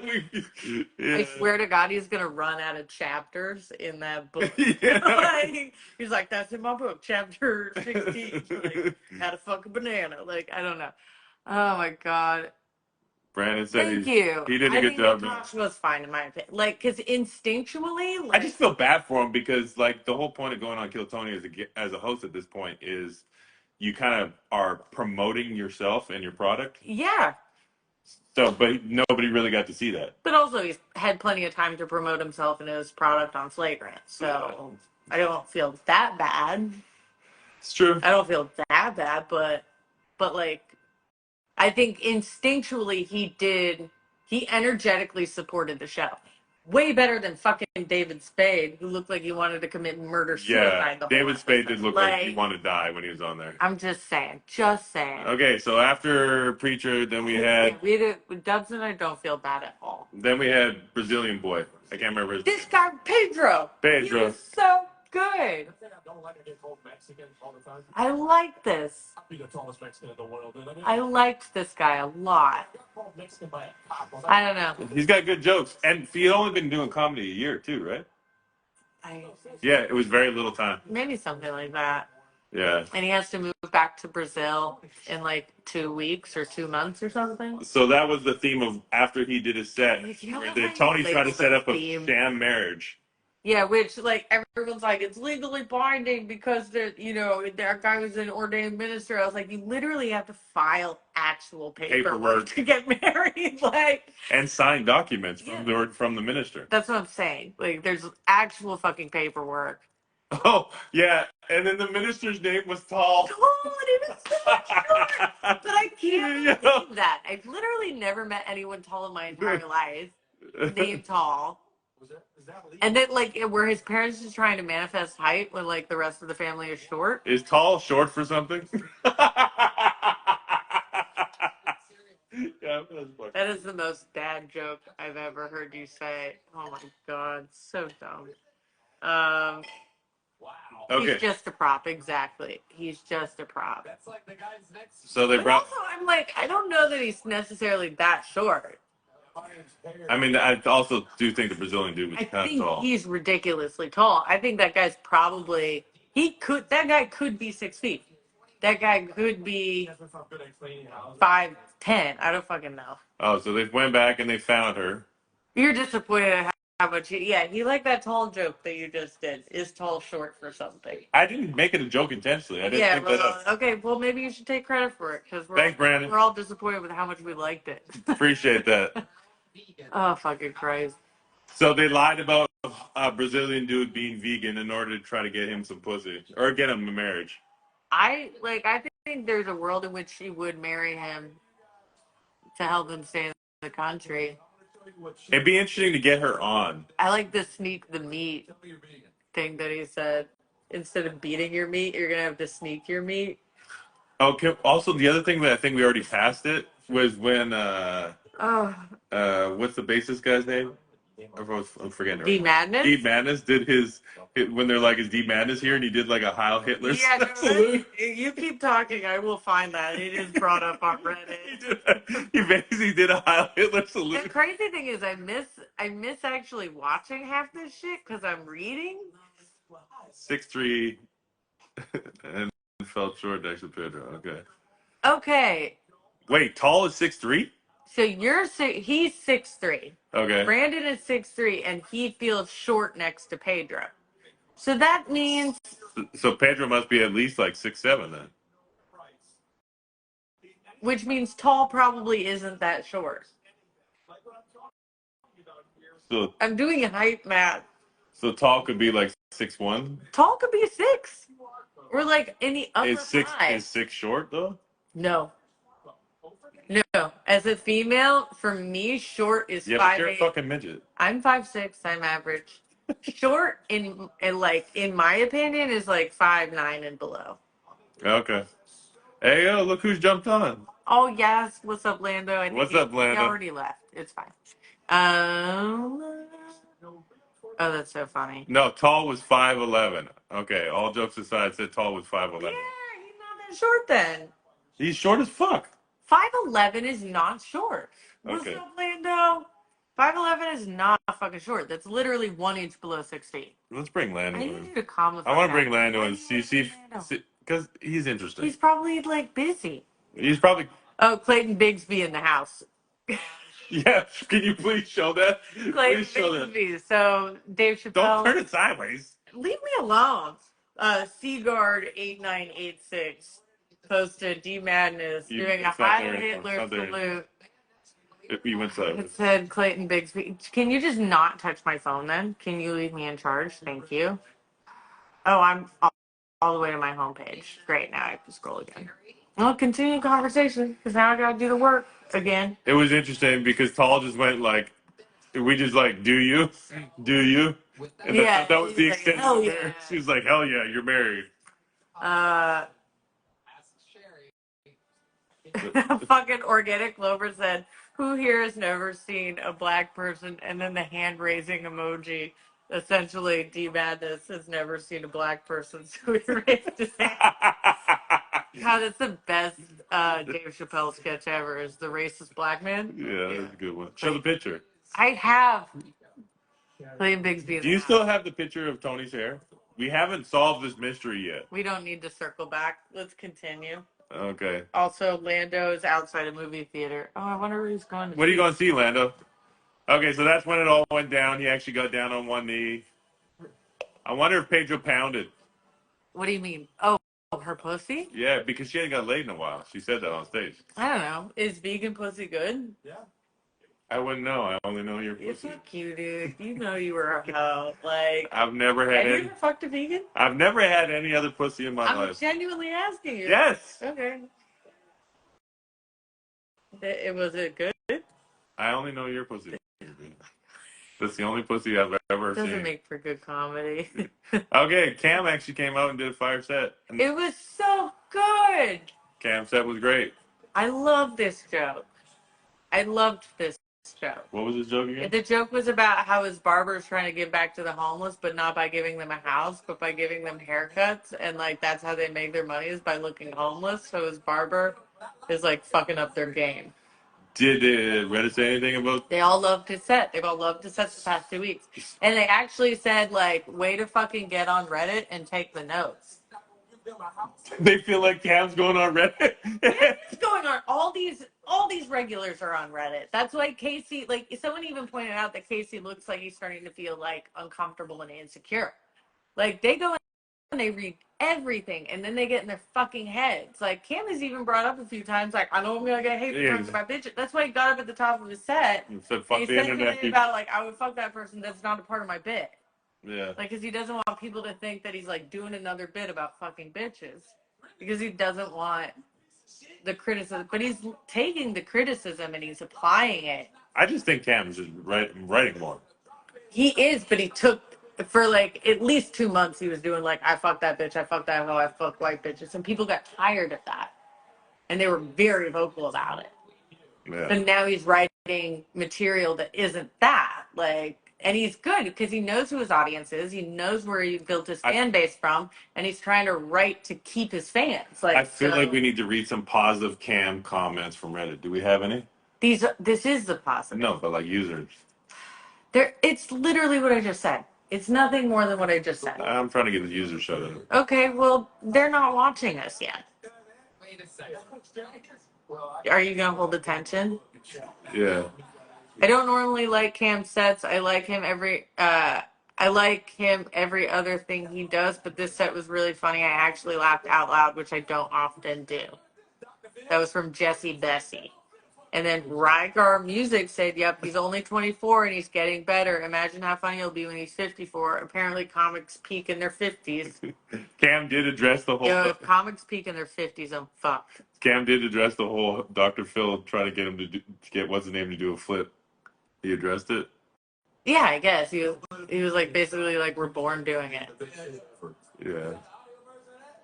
I swear to God, he's going to run out of chapters in that book. Yeah. Like, he's like, that's in my book, chapter 16. Like, how to fuck a banana. Like, I don't know. Oh my god. Brandon said Thank you. He did a good job. Natasha was fine in my opinion. Like, because instinctually, like, I just feel bad for him because, like, the whole point of going on Kill Tony as a host at this point is you kind of are promoting yourself and your product. Yeah. So, but nobody really got to see that. But also, he's had plenty of time to promote himself and his product on Flagrant. So, I don't feel that bad. It's true. I don't feel that bad, but like, I think instinctually he energetically supported the show. Way better than fucking David Spade, who looked like he wanted to commit murder-suicide. Yeah, David Spade did look like he wanted to die when he was on there. I'm just saying. Okay, so after Preacher, then we had... Dubs and I don't feel bad at all. Then we had Brazilian Boy. I can't remember his name. This guy, Pedro. He was so good. I like this. I liked this guy a lot. I don't know. He's got good jokes. And he's only been doing comedy a year, too, right? Yeah, it was very little time. Maybe something like that. Yeah. And he has to move back to Brazil in like 2 weeks or 2 months or something. So that was the theme of after he did his set. Tony tried to set up a sham marriage. Yeah, which, like, everyone's like, it's legally binding because, that guy was an ordained minister. I was like, you literally have to file actual paperwork to get married. Like, and sign documents from the minister. That's what I'm saying. Like, there's actual fucking paperwork. Oh, yeah. And then the minister's name was Tall. Tall, and it was so short. But I can't believe that. I've literally never met anyone tall in my entire life named Tall. And then, like, were his parents just trying to manifest height when, like, the rest of the family is short? Is Tall short for something? Yeah, that is the most dad joke I've ever heard you say. Oh, my God. So dumb. Okay. He's just a prop, exactly. He's just a prop. So they brought... Also, I'm like, I don't know that he's necessarily that short. I mean, I also do think the Brazilian dude was kind of tall. He's ridiculously tall. I think that guy's probably... That guy could be 6 feet. That guy could be 5'10". I don't fucking know. Oh, so they went back and they found her. You're disappointed at how much he liked that tall joke that you just did. Is tall short for something? I didn't make it a joke intentionally. I didn't think that up. Okay, well, maybe you should take credit for it because Thanks, Brandon. We're all disappointed with how much we liked it. Appreciate that. Oh, fucking Christ. So they lied about a Brazilian dude being vegan in order to try to get him some pussy or get him a marriage. I think there's a world in which she would marry him to help him stay in the country. It'd be interesting to get her on. I like the sneak the meat thing that he said. Instead of beating your meat, you're going to have to sneak your meat. Okay. Also, the other thing that I think we already passed it was when, what's the bassist guy's name? I'm forgetting. D Madness? D Madness did when they're like, is D Madness here? And he did like a Heil Hitler salute. You keep talking, I will find that. It is brought up on Reddit. He basically did a Heil Hitler salute. The crazy thing is I miss actually watching half this shit because I'm reading. 6'3" and fell short next to Pedro. Okay. Wait, Tall is 6'3"? So he's 6'3". Okay. Brandon is 6'3", and he feels short next to Pedro. So that means... So Pedro must be at least like 6'7" then. Which means Tall probably isn't that short. So I'm doing height math. so tall could be like 6'1". Tall could be a 6. Or like in the upper five. Is 6 short though? No. No. As a female, for me, short is Yeah, 5'8". but you're a fucking midget. I'm 5'6". I'm average. Short in my opinion is like 5'9" and below. Okay. Hey yo, look who's jumped on. Oh yes, what's up, Lando? I think What's up, Lando? He already left. It's fine. Oh, that's so funny. No, tall was 5'11". Okay, all jokes aside, said tall was 5'11". Yeah, he's not that short then. He's short as fuck. 5'11" is not short. What's Okay. up, Lando? 5'11" is not fucking short. That's literally 1 inch below 6 feet. Let's bring Lando I in. need you to calm the fuck I want to down. bring Lando Why in. do you wanna bring Lando? See, because he's interesting. He's probably like busy. He's probably. Oh, Clayton Bigsby in the house. Yeah, can you please show that? Clayton Please show that. Bigsby. So Dave Chappelle. Don't turn it sideways. Leave me alone. Seagard8986 posted D Madness doing a Heil Hitler salute. You went sideways. It said Clayton Bigsby. Can you just not touch my phone then? Can you leave me in charge? Thank you. Oh, I'm all the way to my homepage. Great, now I have to scroll again. Well, continue the conversation because now I gotta do the work again. It was interesting because Tall just went like, we just like, do you? And Yeah, that was the like, extent hell of yeah. her. She was like, hell yeah, you're married. Fucking Organic Clover said, who here has never seen a black person? And then the hand raising emoji. Essentially, D Madness has never seen a black person, so he raised his hand. God, that's the best Dave Chappelle sketch ever. Is the racist black man? Yeah, that's a good one. Show the picture. I have. William Bigsby. Do you still have the picture of Tony's hair? We haven't solved this mystery yet. We don't need to circle back. Let's continue. Okay. Also, Lando is outside a movie theater. Oh, I wonder where he's going to What are you going to see, Lando? Okay, so that's when it all went down. He actually got down on one knee. I wonder if Pedro pounded. What do you mean? Oh, her pussy? Yeah, because she hadn't got laid in a while. She said that on stage. I don't know. Is vegan pussy good? Yeah. I wouldn't know. I only know your It's pussy. so cute, dude. You know you were a hoe. Like, I've never have had you any. ever fucked a vegan? I've never had any other pussy in my I'm life. genuinely asking you. Yes. Okay. It was it good? I only know your pussy. That's the only pussy I've ever Doesn't seen. make for good comedy. Okay, Cam actually came out and did a fire set. It was so good. Cam set was great. I love this joke. I loved this joke. What was his joke again? The joke was about how his barber is trying to give back to the homeless, but not by giving them a house, but by giving them haircuts. And, like, that's how they make their money is by looking homeless. So his barber is, like, fucking up their game. Did Reddit say anything about? They all loved his set. They've all loved his set the past 2 weeks. And they actually said, like, way to fucking get on Reddit and take the notes. They feel like Cam's going on Reddit. What's going on? All these regulars are on Reddit. That's why Casey, like, someone even pointed out that Casey looks like he's starting to feel, like, uncomfortable and insecure. Like, they go and they read everything, and then they get in their fucking heads. Like, Cam has even brought up a few times, like, I know I'm gonna get hate for talking about bitches. That's why he got up at the top of his set. He said, "Fuck he the said internet." something about, like, I would fuck that person that's not a part of my bit. Yeah. Like, because he doesn't want people to think that he's, like, doing another bit about fucking bitches. Because he doesn't want the criticism. But he's taking the criticism and he's applying it. I just think Cam's just writing more. He is, but he took, for, like, at least 2 months, he was doing, like, I fuck that bitch, I fuck that hoe, I fuck white bitches. And people got tired of that. And they were very vocal about it. Yeah. But now he's writing material that isn't that. Like, and he's good because he knows who his audience is. He knows where he built his fan base from, and he's trying to write to keep his fans. Like, I feel like we need to read some positive Cam comments from Reddit. Do we have any? This is the positive. No, but like users. It's literally what I just said. It's nothing more than what I just said. I'm trying to get the users shut up. Okay, well, they're not watching us yet. Are you gonna hold attention? Yeah. I don't normally like Cam sets. I like him every other thing he does, but this set was really funny. I actually laughed out loud, which I don't often do. That was from Jessie Bessie. And then Rygar Music said, yep, he's only 24 and he's getting better. Imagine how funny he'll be when he's 54. Apparently comics peak in their 50s. Cam did address the whole... Yo, if comics peak in their 50s, I'm fucked. Cam did address the whole Dr. Phil trying to get him to get what's his name to do a flip. He addressed it? Yeah, I guess. He was like basically like we're born doing it. Yeah.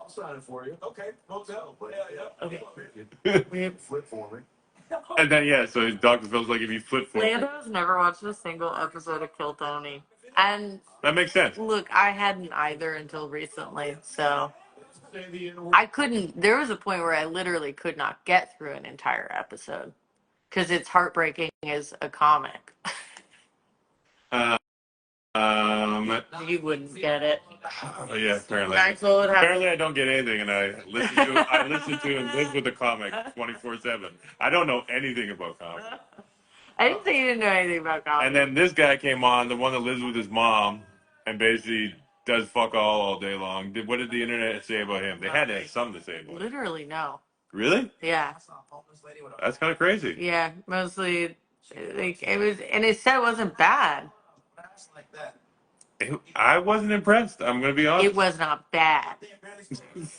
I'll sign it for you. Okay, hotel. Okay. Flip for me. And then, yeah, so Dr. Phil's like, if you flip for it. Lando's never watched a single episode of Kill Tony. And That makes sense. look, I hadn't either until recently, so I couldn't. There was a point where I literally could not get through an entire episode because it's heartbreaking as a comic. You wouldn't get it. Oh, yeah, apparently. Maxwell would have. Apparently, I don't get anything, and I listen to and live with the comic 24/7. I don't know anything about comics. I didn't say you didn't know anything about comics. And then this guy came on, the one that lives with his mom, and basically does fuck all day long. What did the internet say about him? They had to have something to say about him. Literally, no. Really? Yeah. That's kind of crazy. Yeah, mostly. Like, it was, and his set wasn't bad. I wasn't impressed. I'm gonna be honest. It was not bad.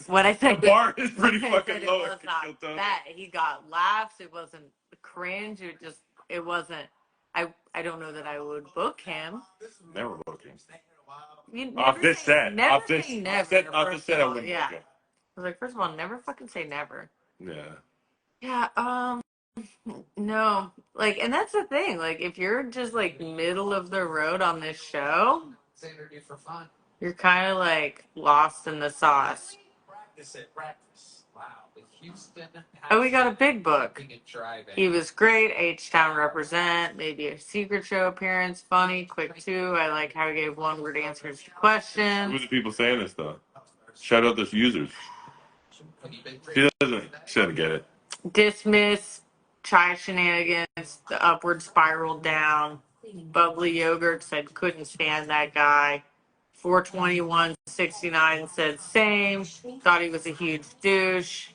What I said. The bar is pretty I fucking said low. It was not bad. He got laughs. It wasn't cringe. It wasn't. I don't know that I would book him. Never book him. Off this set. Never off this say never. Off this set, I wouldn't yeah. book him. I was like, first of all, never fucking say never. Yeah. Yeah. No. Like, and that's the thing. Like, if you're just like middle of the road on this show, you're kind of like lost in the sauce. Oh, we got a big book. He was great. H-Town represent. Maybe a secret show appearance. Funny, quick too. I like how he gave one-word answers to questions. Who's the people saying this though? Shout out the users. She doesn't get it. Dismiss. Chai shenanigans. The upward spiral down. Bubbly yogurt said couldn't stand that guy. 42169 said same. Thought he was a huge douche.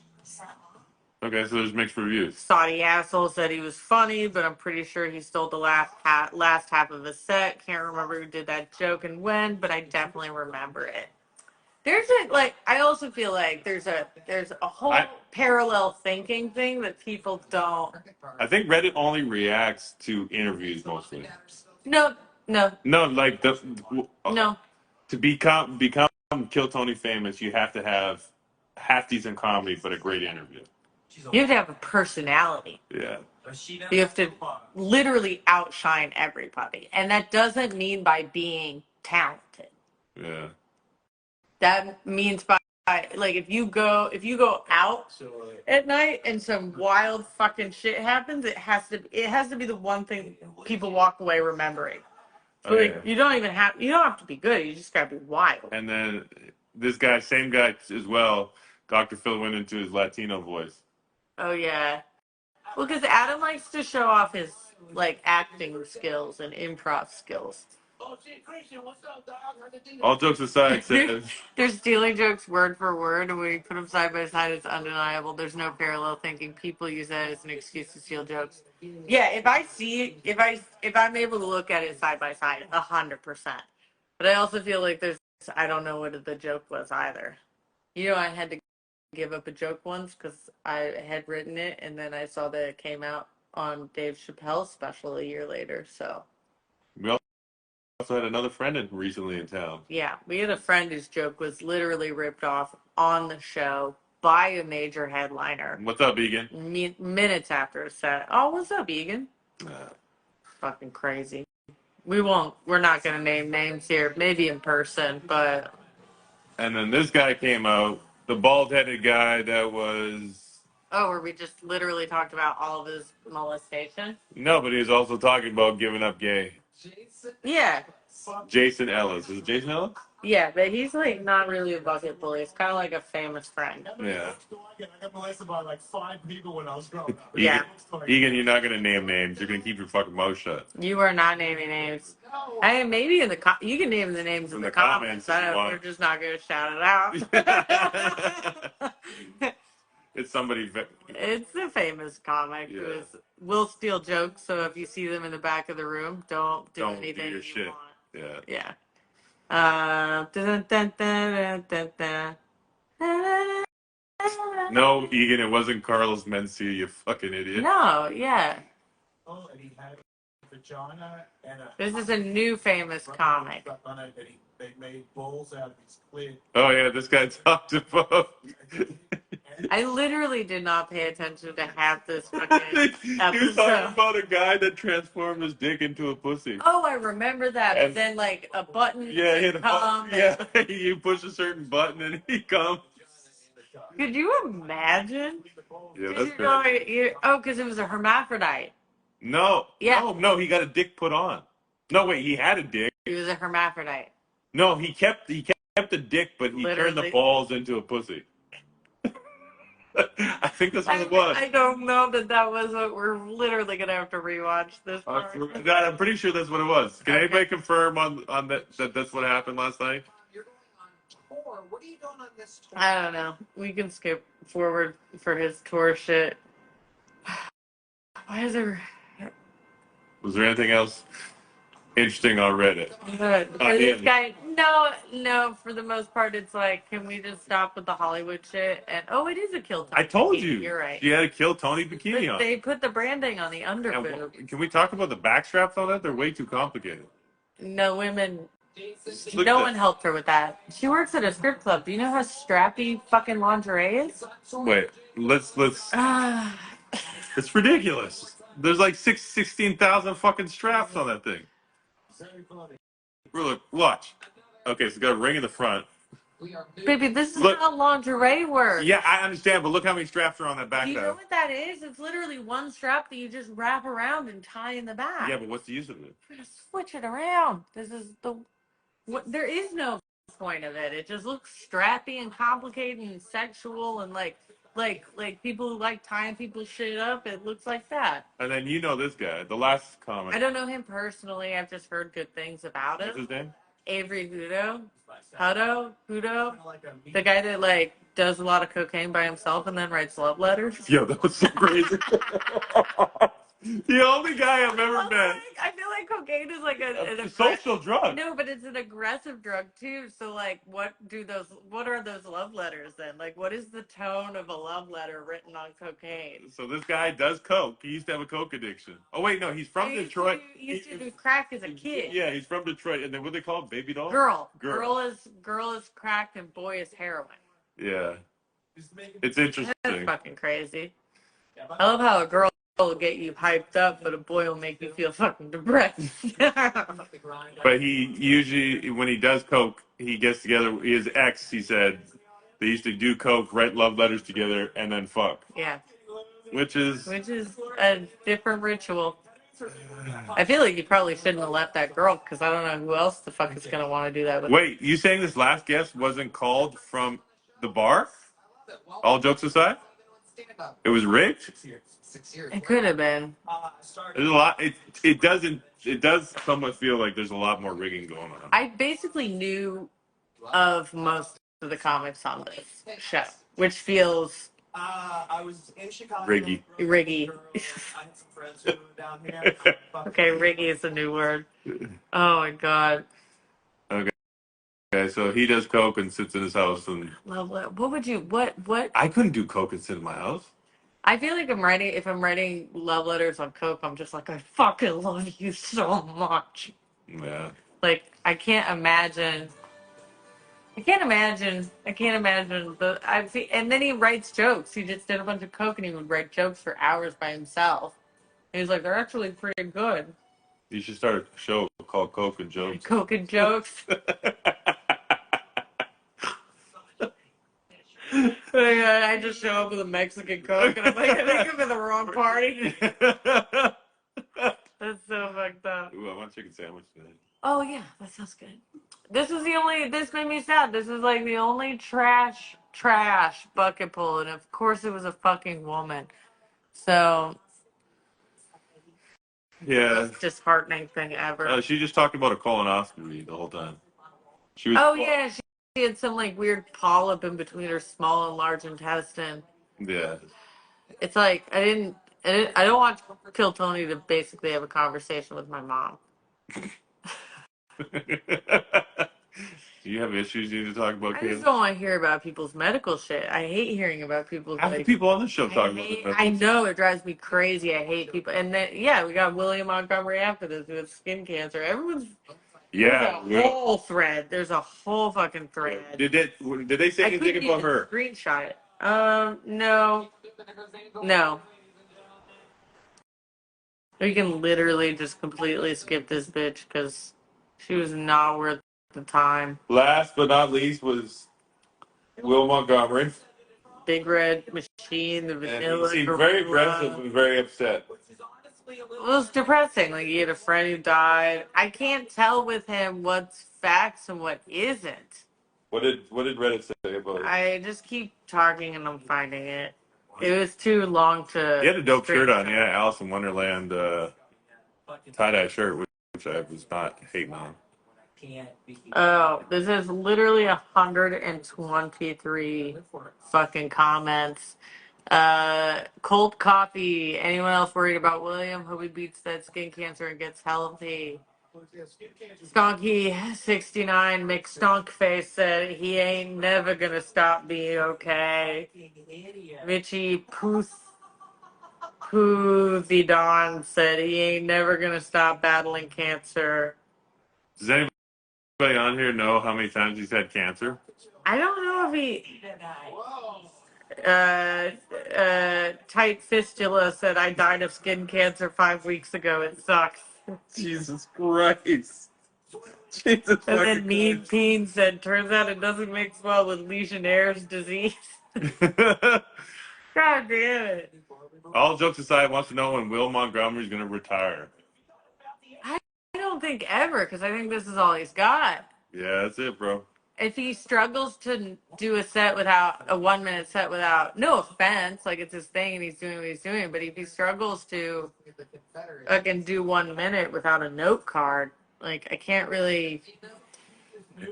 Okay, so there's mixed reviews. Saudi asshole said he was funny, but I'm pretty sure he stole the last half of his set. Can't remember who did that joke and when, but I definitely remember it. I also feel like there's a whole parallel thinking thing that people don't. I think Reddit only reacts to interviews mostly. No. Like No. To become Kill Tony famous, you have to have half decent comedy but a great interview. You have to have a personality. Yeah. You have to literally outshine everybody, and that doesn't mean by being talented. Yeah. That means by like if you go out at night and some wild fucking shit happens, it has to be the one thing people walk away remembering. So like you don't have to be good. You just gotta be wild. And then this guy, same guy as well, Dr. Phil went into his Latino voice. Oh yeah. Well, because Adam likes to show off his like acting skills and improv skills. All jokes aside, they're stealing jokes word for word, and when you put them side by side, it's undeniable. There's no parallel thinking. People use that as an excuse to steal jokes. Yeah, if I'm able to look at it side by side, 100%. But I also feel like I don't know what the joke was either. You know, I had to give up a joke once because I had written it, and then I saw that it came out on Dave Chappelle's special a year later. So we also had another friend recently in town. Yeah, we had a friend whose joke was literally ripped off on the show by a major headliner. What's up, Egan? Minutes after a set. Oh, what's up, Egan? Fucking crazy. We're not going to name names here. Maybe in person, but... And then this guy came out, the bald-headed guy that was... Oh, where we just literally talked about all of his molestation? No, but he was also talking about giving up gay. Yeah. Jason Ellis. Is it Jason Ellis? Yeah, but he's like not really a bucket bully. It's kind of like a famous friend. Yeah. I got molested by like 5 people when I was growing up. Yeah. Egan, you're not going to name names. You're going to keep your fucking mouth shut. You are not naming names. I mean, maybe in the you can name the names in the comments. I don't know. We're just not going to shout it out. It's somebody. It's a famous comic. Yeah. It will steal jokes, so if you see them in the back of the room, don't do anything your you shit. want. Yeah. Yeah. Dun, dun, dun, dun, dun, dun. No, Egan, it wasn't Carlos Mencia, you fucking idiot. No, yeah. Oh, and he had a vagina and a. This is a new famous comic. They made bowls out of his clit. Oh yeah, this guy talked about. I literally did not pay attention to half this fucking He was talking episode. about a guy that transformed his dick into a pussy. Oh, I remember that. And- But then, like, a button Yeah, to hit a come. button. Yeah, you push a certain button and he comes. Could you imagine? Yeah, that's great. Because it was a hermaphrodite. No, Yeah. no, he got a dick put on. No, wait, he had a dick. He was a hermaphrodite. No, he kept the dick, but he turned the Literally. balls into a pussy. I think that's what it was. I don't know that was what we're literally gonna have to rewatch this part. I'm pretty sure that's what it was. Can Okay. anybody confirm on that that's what happened last night? What are you doing on this tour? I don't know. We can skip forward for his tour shit. Why is there? Was there anything else interesting on Reddit? For this guy, no. For the most part, it's like, can we just stop with the Hollywood shit? And it is a kill. Tony I told bikini. you. You're right. She had to kill Tony Bikini But on. they put the branding on the And underboob. can we talk about the backstraps on that? They're way too complicated. No women. Look No at one helped her with that. She works at a strip club. Do you know how strappy fucking lingerie is? Wait, let's. It's ridiculous. There's like 16,000 fucking straps on that thing. Look, watch. Okay, so it's got a ring in the front. Baby, this is how lingerie works. Yeah, I understand, but look how many straps are on that back. Do you know what that is? It's literally one strap that you just wrap around and tie in the back. Yeah, but what's the use of it? We're gonna switch it around. This is there is no point of it. It just looks strappy and complicated and sexual and like people who like tying people's shit up. It looks like that. And then you know this guy, the last comment. I don't know him personally. I've just heard good things about him. What's his name? Avery Hudo, the guy that like does a lot of cocaine by himself and then writes love letters. Yo, that was so crazy. The only guy I've ever met. I feel like cocaine is like a social drug. No, but it's an aggressive drug too. So like, what are those love letters then? Like, what is the tone of a love letter written on cocaine? So this guy does coke. He used to have a coke addiction. Oh wait, no, he's from Detroit. He used to do crack as a kid. Yeah, he's from Detroit. And then what do they call it? Baby doll? Girl is crack and boy is heroin. Yeah. It's interesting. That's fucking crazy. I love how a girl will get you hyped up, but a boy will make you feel fucking depressed. But he usually, when he does coke, he gets together. His ex, he said, they used to do coke, write love letters together, and then fuck. Yeah. Which is a different ritual. I feel like you probably shouldn't have left that girl because I don't know who else the fuck is going to want to do that with. Wait, you saying this last guest wasn't called from the bar? All jokes aside? It was rigged? It could have been. There's a lot. It does somewhat feel like there's a lot more rigging going on. I basically knew of most of the comics on this show, which feels I was in Chicago. Riggy. Riggy. I had some friends who moved down here. Okay, Riggy is a new word. Oh my god. Okay, so he does coke and sits in his house and. What would you? What? I couldn't do coke and sit in my house. I feel like if I'm writing love letters on coke, I'm just like, I fucking love you so much. Yeah. Like, I can't imagine and then he writes jokes. He just did a bunch of coke and he would write jokes for hours by himself. And he's like, they're actually pretty good. You should start a show called Coke and Jokes. Coke and jokes. I just show up with a Mexican Coke and I'm like, I think I'm in the wrong party. That's so fucked up. Ooh, I want a chicken sandwich today. Oh yeah, that sounds good. This made me sad. This is like the only trash bucket pull, and of course it was a fucking woman. So yeah, most disheartening thing ever. She just talked about a colonoscopy the whole time. She was. Oh yeah, she had some like weird polyp in between her small and large intestine. Yeah. It's like I don't want Kill Tony to basically have a conversation with my mom. Do you have issues you need to talk about, I just Caleb? don't want to hear about people's medical shit. I hate hearing about people's Half the like. people on the show talk about the I medical know it drives me crazy. I hate people, and then yeah, we got William Montgomery after this with skin cancer. Everyone's Yeah. there's a whole thread. There's a whole fucking thread. Did they say I anything couldn't about even her? screenshot it. No, no. We can literally just completely skip this bitch because she was not worth the time. Last but not least was Will Montgomery. Big Red Machine, the And he Vanilla seemed very Gorilla. aggressive and very upset. It was depressing. Like he had a friend who died. I can't tell with him what's facts and what isn't. What did Reddit say about it? I just keep talking and I'm finding it. It was too long to. He had a dope shirt on. screenshot. Yeah, Alice in Wonderland tie-dye shirt, which I was not hating on. Oh, this is literally 123 fucking comments. Cold coffee. Anyone else worried about William? Hope he beats that skin cancer and gets healthy. Stonky69 McStonkface said he ain't never gonna stop being okay. Richie Poothidon said he ain't never gonna stop battling cancer. Does anybody on here know how many times he's had cancer? I don't know if he. Tight Fistula said, I died of skin cancer 5 weeks ago. It sucks. Jesus Christ. Jesus And then fucking Mean Christ. Peen said, turns out it doesn't mix well with Legionnaire's disease. God damn it. All jokes aside, wants to know when Will Montgomery's going to retire. I don't think ever, because I think this is all he's got. Yeah, that's it, bro. If he struggles to do a set without a 1 minute set without, no offense, like it's his thing and he's doing what he's doing, but if he struggles to fucking do 1 minute without a note card, like I can't really.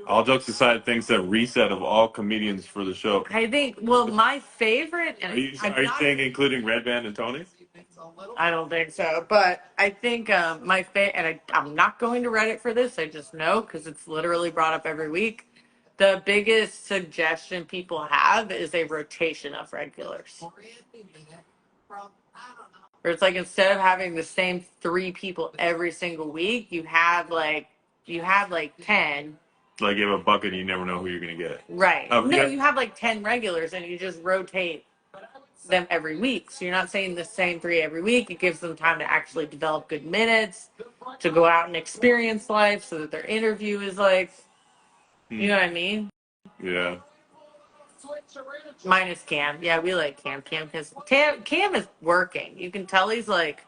All jokes aside, thinks that reset of all comedians for the show. I think, well, my favorite, and Are you saying including Red Band and Tony? I don't think so, but I think my and I'm not going to Reddit for this. I just know because it's literally brought up every week. The biggest suggestion people have is a rotation of regulars. Or it's like instead of having the same 3 people every single week, you have like 10. Like you have a bucket and you never know who you're going to get. Right. Oh, No, yeah. you have like 10 regulars and you just rotate them every week. So you're not saying the same 3 every week. It gives them time to actually develop good minutes, to go out and experience life so that their interview is like, you know what I mean? Yeah. Minus Cam. Yeah, we like Cam. Cam is working. You can tell he's like.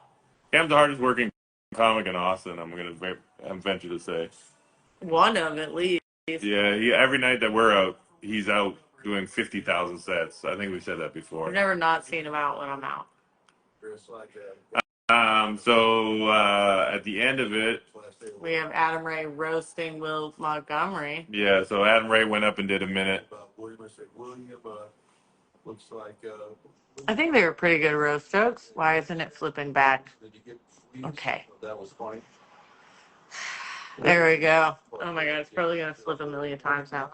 Cam's the hardest working comic in Austin, I'm going to venture to say. One of at least. Yeah, every night that we're out, he's out doing 50,000 sets. I think we said that before. I've never not seen him out when I'm out. So at the end of it, we have Adam Ray roasting Will Montgomery. Yeah, so Adam Ray went up and did a minute. I think they were pretty good roast jokes. Why isn't it flipping back? Okay. There we go. Oh my god, it's probably gonna flip a million times now.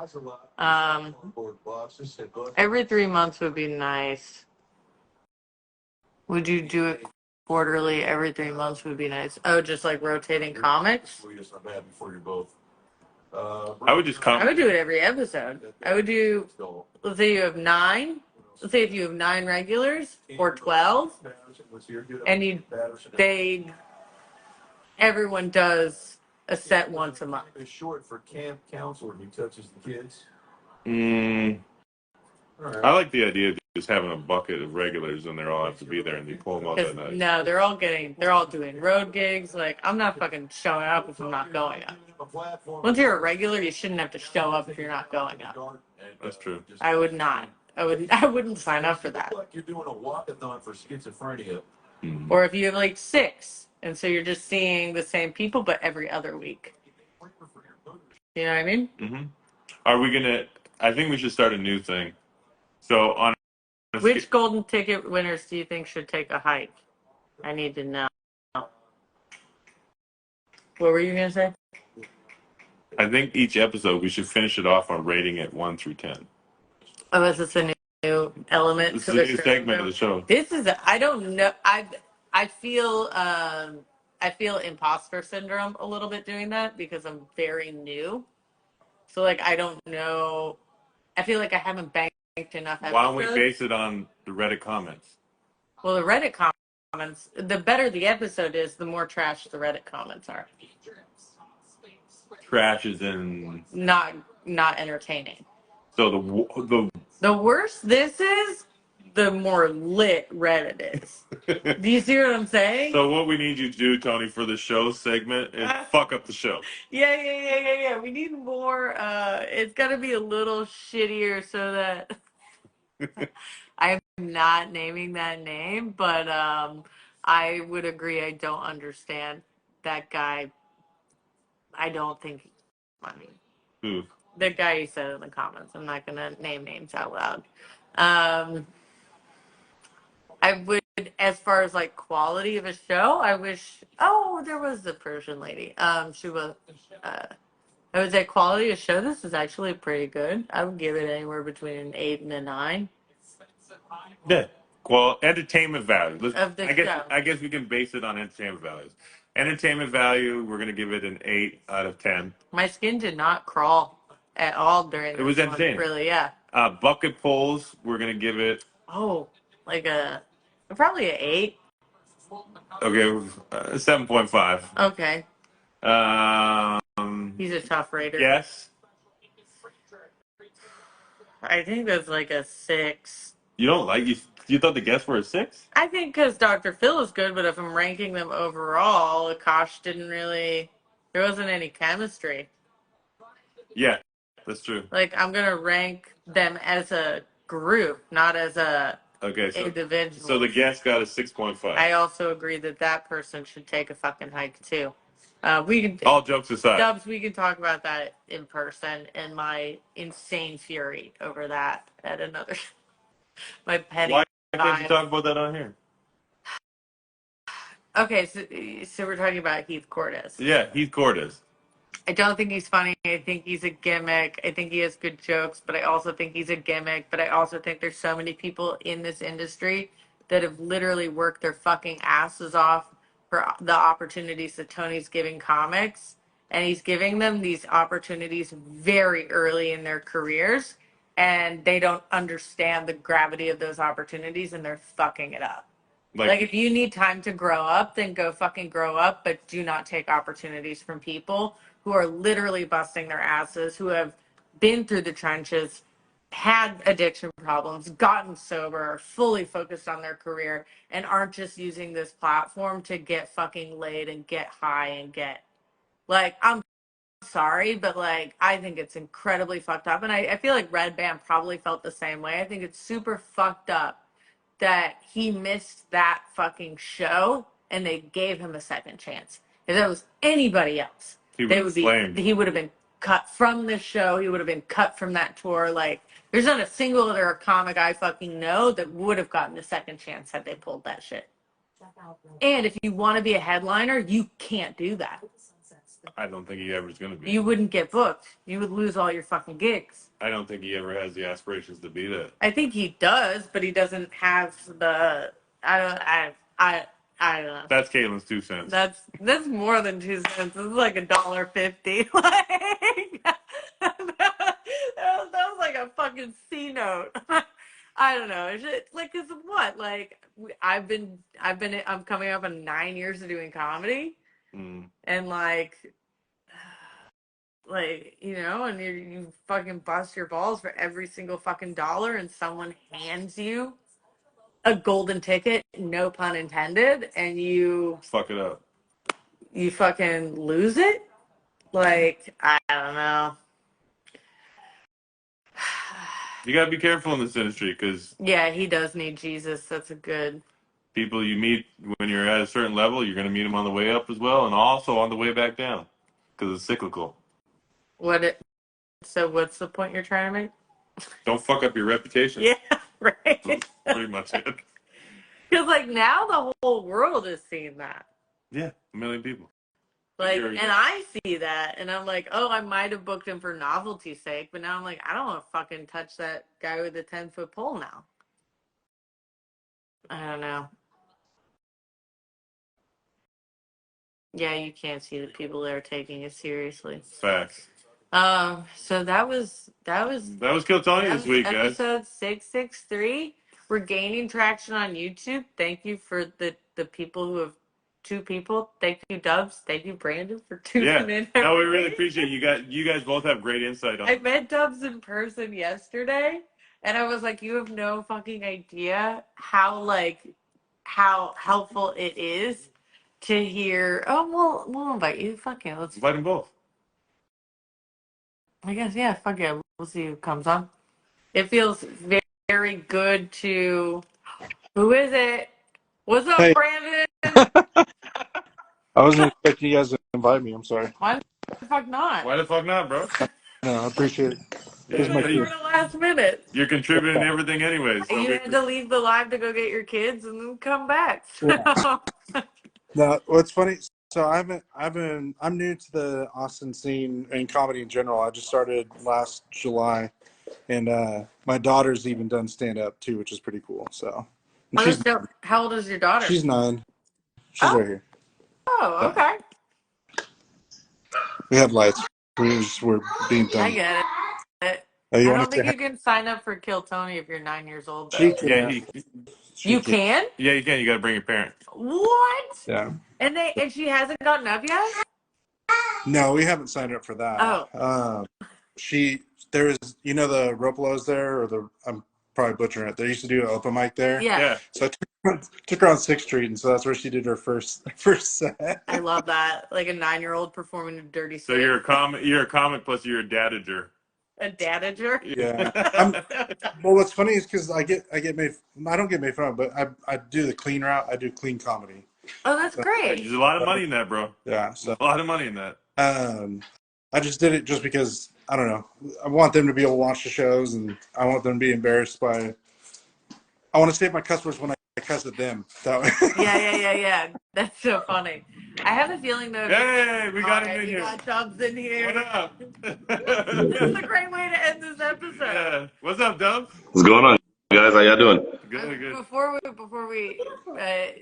Every 3 months would be nice. Would you do it quarterly? Every 3 months would be nice. Oh, just like rotating comics? I would just come. I would do it every episode. I would do, let's say you have 9. Let's say if you have 9 regulars or 12, and everyone does a set once a month. It's short for camp counselor who touches the kids. I like the idea of just having a bucket of regulars and they all have to be there and you pull them out that night. No, they're all doing road gigs. Like, I'm not fucking showing up if I'm not going up. Once you're a regular, you shouldn't have to show up if you're not going up. That's true. I would not. I wouldn't sign up for that. You're doing a walkathon for schizophrenia. Or if you have like 6, and so you're just seeing the same people, but every other week. You know what I mean? Are we gonna? I think we should start a new thing. So on Which golden ticket winners do you think should take a hike? I need to know. What were you gonna say? I think each episode we should finish it off on rating it 1 through 10. Oh, is this a new element? This is a new segment of the show. This is I don't know. I feel imposter syndrome a little bit doing that because I'm very new. So like I don't know. I feel like I haven't banked enough episodes. Why don't we base it on the Reddit comments? Well, the Reddit comments, the better the episode is, the more trash the Reddit comments are. Trash is in not entertaining. So the worse this is, the more lit Reddit is. Do you see what I'm saying? So what we need you to do, Tony, for the show segment is fuck up the show. Yeah. We need more. It's got to be a little shittier so that I'm not naming that name, but I would agree. I don't understand that guy. I don't think he's funny. Who? The guy you said in the comments. I'm not going to name names out loud. I would, as far as like quality of a show, I wish. Oh, there was the Persian lady. She was. I would say quality of show. This is actually pretty good. I would give it anywhere between an 8 and a 9. Yeah. Well, entertainment value. Show. I guess we can base it on entertainment values. Entertainment value, we're gonna give it an 8 out of 10. My skin did not crawl at all during this. It was entertaining. Really, yeah. Bucket pulls, we're gonna give it. Oh, like probably an 8. Okay, 7.5. Okay. He's a tough rater. Yes. I think that's like a 6. You don't like you thought the guests were a 6? I think because Dr. Phil is good, but if I'm ranking them overall, Akash didn't really. There wasn't any chemistry. Yeah, that's true. Like I'm gonna rank them as a group, not as a individual. So the guest got a 6.5. I also agree that person should take a fucking hike too. We can. All jokes aside, Dubs, we can talk about that in person and my insane fury over that at another. My petty. Why can't you talk about that on here? Okay, so we're talking about Heath Cordes. Yeah, Heath Cordes. I don't think he's funny. I think he's a gimmick. I think he has good jokes, but I also think he's a gimmick. But I also think there's so many people in this industry that have literally worked their fucking asses off for the opportunities that Tony's giving comics. And he's giving them these opportunities very early in their careers. And they don't understand the gravity of those opportunities and they're fucking it up. Like if you need time to grow up, then go fucking grow up, but do not take opportunities from people who are literally busting their asses, who have been through the trenches, had addiction problems, gotten sober, are fully focused on their career, and aren't just using this platform to get fucking laid and get high and get, like, I'm sorry, but, like, I think it's incredibly fucked up. And I feel like Red Band probably felt the same way. I think it's super fucked up that he missed that fucking show and they gave him a second chance. If that was anybody else, he would have been cut from the show. He would have been cut from that tour. Like, there's not a single other comic I fucking know that would have gotten a second chance had they pulled that shit. And if you want to be a headliner, you can't do that. I don't think he ever is going to be. You wouldn't get booked. You would lose all your fucking gigs. I don't think he ever has the aspirations to be that. I think he does, but he doesn't have the. I don't know. That's Caitlin's 2 cents. That's more than 2 cents. It's like $1.50. Like that was like a fucking C note. I don't know. It's like, cause of what? Like I'm coming up on 9 years of doing comedy, and like you know, and you fucking bust your balls for every single fucking dollar, and someone hands you a golden ticket, no pun intended, and you fuck it up. You fucking lose it? Like, I don't know. You gotta be careful in this industry, because yeah, he does need Jesus. That's a good. People you meet when you're at a certain level, you're gonna meet them on the way up as well, and also on the way back down, because it's cyclical. So what's the point you're trying to make? Don't fuck up your reputation. Yeah, Right? Pretty much it. Because, like, now the whole world is seeing that. Yeah, 1 million people. Like, and I see that, and I'm like, oh, I might have booked him for novelty's sake, but now I'm like, I don't want to fucking touch that guy with a 10-foot pole now. I don't know. Yeah, you can't see the people that are taking it seriously. Facts. So that was Kill Tony this week, guys. episode 663. We're gaining traction on YouTube. Thank you for the people who have 2 people. Thank you, Dubs. Thank you, Brandon, for tuning in. No, we really appreciate you guys. You guys both have great insight on. I met Dubs in person yesterday, and I was like, you have no fucking idea how helpful it is to hear. Oh, we'll invite you. Fuck yeah, let's invite them both. I guess, yeah, fuck yeah. We'll see who comes on. It feels very, very good to. Who is it? What's up, Brandon? I wasn't expecting you guys to invite me. I'm sorry. Why the fuck not? Why the fuck not, bro? No, I appreciate it. This is for the last minute. You're contributing everything anyways. So you had to leave the live to go get your kids and then come back. So. Yeah. No, what's funny? So I'm new to the Austin scene and comedy in general. I just started last July, and my daughter's even done stand up too, which is pretty cool. So, how old is your daughter? She's 9. She's right here. Oh, okay. We have lights. We're being done. I get it. I don't think you can sign up for Kill Tony if you're 9 years old, though. Yeah, you can? Yeah, you can. You got to bring your parents. What? Yeah. And she hasn't gotten up yet? No, we haven't signed her up for that. Oh. There's the Ropelos there, or I'm probably butchering it. They used to do an open mic there. Yeah. So I took her on 6th Street, and so that's where she did her first set. I love that. Like a 9-year-old performing a dirty So you're a comic plus you're a dadager. A dadager? Yeah. Well, what's funny is because I don't get made fun of, but I do the clean route. I do clean comedy. Oh, that's great. There's a lot of money in that, bro. Yeah. So a lot of money in that. I just did it just because, I don't know, I want them to be able to watch the shows, and I want them to be embarrassed by. I want to save my customers when I cuss at them. That way. Yeah. That's so funny. I have a feeling though. Hey, we got him in here. We got Dubs in here. What up? This is a great way to end this episode. Yeah. What's up, Dubs? What's going on, guys? How y'all doing? Good. Before we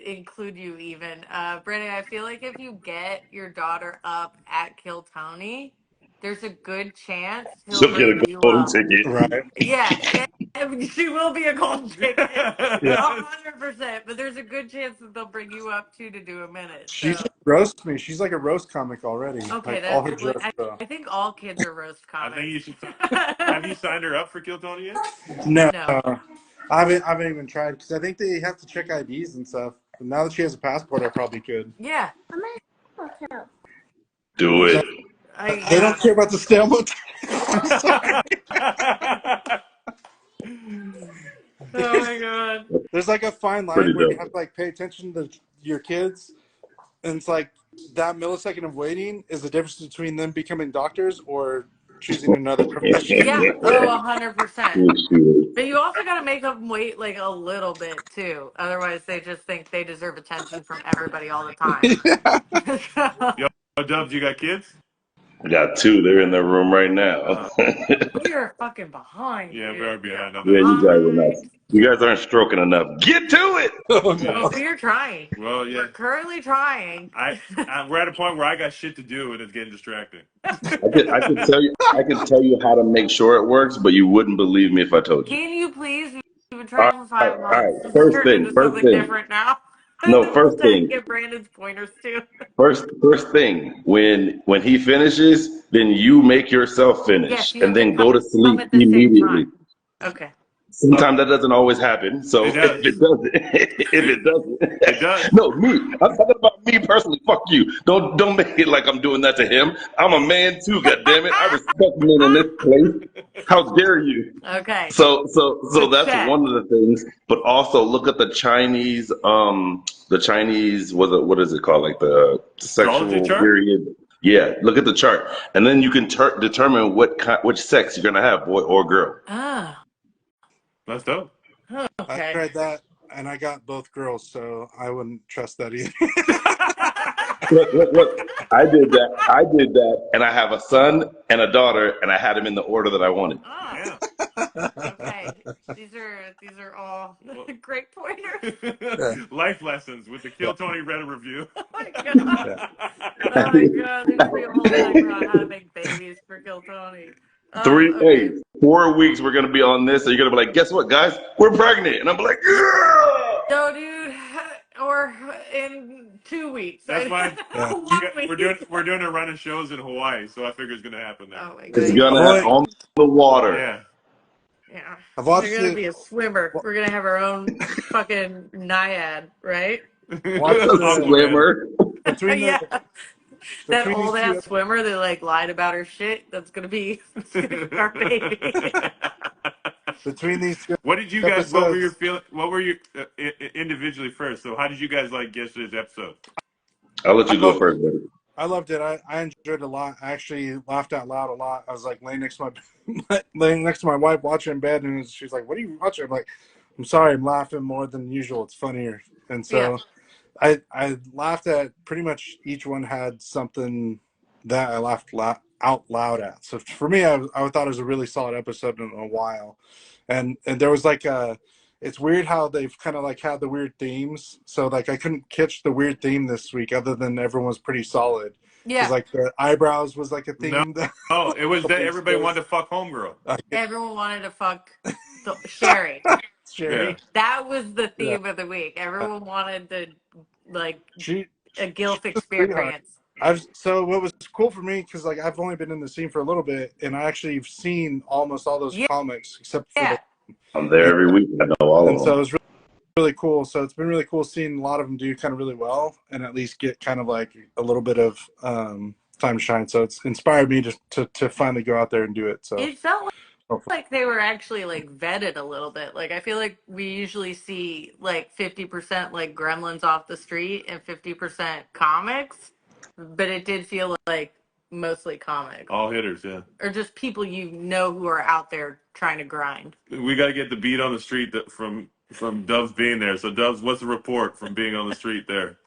include you, even Brandon, I feel like if you get your daughter up at Kill Tony, there's a good chance she'll get a golden ticket. Right. Yeah. She will be a golden ticket. 100%. But there's a good chance that they'll bring you up too to do a minute. She just roasts me. She's like a roast comic already. Okay, like, all her jokes, I think all kids are roast comics. I think you should. Have you signed her up for Kill Tony yet? No. I haven't even tried because I think they have to check IDs and stuff. But now that she has a passport, I probably could. Yeah. Do it. They don't care about the stem. Oh my god. There's like a fine line where you have to like pay attention to your kids, and it's like that millisecond of waiting is the difference between them becoming doctors or choosing another profession. Yeah, 100%. But you also got to make them wait like a little bit too. Otherwise, they just think they deserve attention from everybody all the time. Yo, Dubs, you got kids? I got 2. They're in their room right now. You're fucking behind. Yeah, we're behind. Yeah, you guys are nuts. You guys aren't stroking enough. Get to it. We're trying. Well, yeah. We're currently trying. We're at a point where I got shit to do and it's getting distracting. I can tell you how to make sure it works, but you wouldn't believe me if I told you. Can you please? We've been trying for 5 months. All right. First thing. Different now. No, first thing. Get Brandon's pointers too. First thing. When he finishes, then you make yourself finish, and then go to sleep immediately. Okay. Sometimes that doesn't always happen. So if it does. No, me. I'm talking about me personally. Fuck you. Don't make it like I'm doing that to him. I'm a man too. God damn it. I respect men in this place. How dare you? Okay. So that's one of the things. But also look at the Chinese. What is it called? Like the sexual period. Yeah. Look at the chart, and then you can determine which sex you're gonna have, boy or girl. Ah. That's dope. I Okay. tried that, and I got both girls, so I wouldn't trust that either. Look. I did that, and I have a son and a daughter, and I had them in the order that I wanted. Oh, Yeah. okay. These are all great pointers. Yeah. Life lessons with the Kill Tony Reddit review. Oh my god. Yeah. Oh my god. There's gonna be a whole segment on how to make babies for Kill Tony. Okay. 4 weeks we're gonna be on this, and you're gonna be like, guess what, guys? We're pregnant, and I'm like, yeah. No, dude. Or in 2 weeks. That's why Yeah. 1 week. we're doing a run of shows in Hawaii, so I figure it's gonna happen there. Oh my god. It's gonna have on the water. Yeah. Yeah. I've watched You're gonna it. be a swimmer. We're gonna have our own fucking naiad, right? Watch the Swimmer. between the Yeah. That between old these ass two. swimmer that like lied about her shit. That's gonna be our baby. Between these two What did you guys? What were your episodes, feel? What were you individually first? So how did you guys like yesterday's episode? I'll let I you go loved, first, buddy. I loved it. I enjoyed it a lot. I actually laughed out loud a lot. I was like laying next to my wife watching in bed, and she's like, "What are you watching?" I'm like, "I'm sorry, I'm laughing more than usual. It's funnier." And so I laughed at pretty much each one had something that I laughed out loud at. So for me, I thought it was a really solid episode in a while, and there was like it's weird how they've kind of like had the weird themes. So like I couldn't catch the weird theme this week, other than everyone was pretty solid. Yeah. Like the eyebrows was like a theme. Oh, it was that everybody wanted to fuck homegirl. Everyone wanted to fuck Sherry. Sherry. Yeah. That was the theme of the week. Everyone wanted to like She a guilt experience. So what was cool for me, because like I've only been in the scene for a little bit, and I actually have seen almost all those comics except for Yeah. I'm there every week. I know all and of so them. it was really cool. So it's been really cool seeing a lot of them do kind of really well, and at least get kind of like a little bit of time to shine. So it's inspired me to finally go out there and do it. So It felt like they were actually like vetted a little bit. Like I feel like we usually see like 50% like gremlins off the street and 50% comics, but it did feel like mostly comics. All hitters, yeah. Or just people you know who are out there trying to grind. We got to get the beat on the street from Dubs being there. So Dubs, what's the report from being on the street there?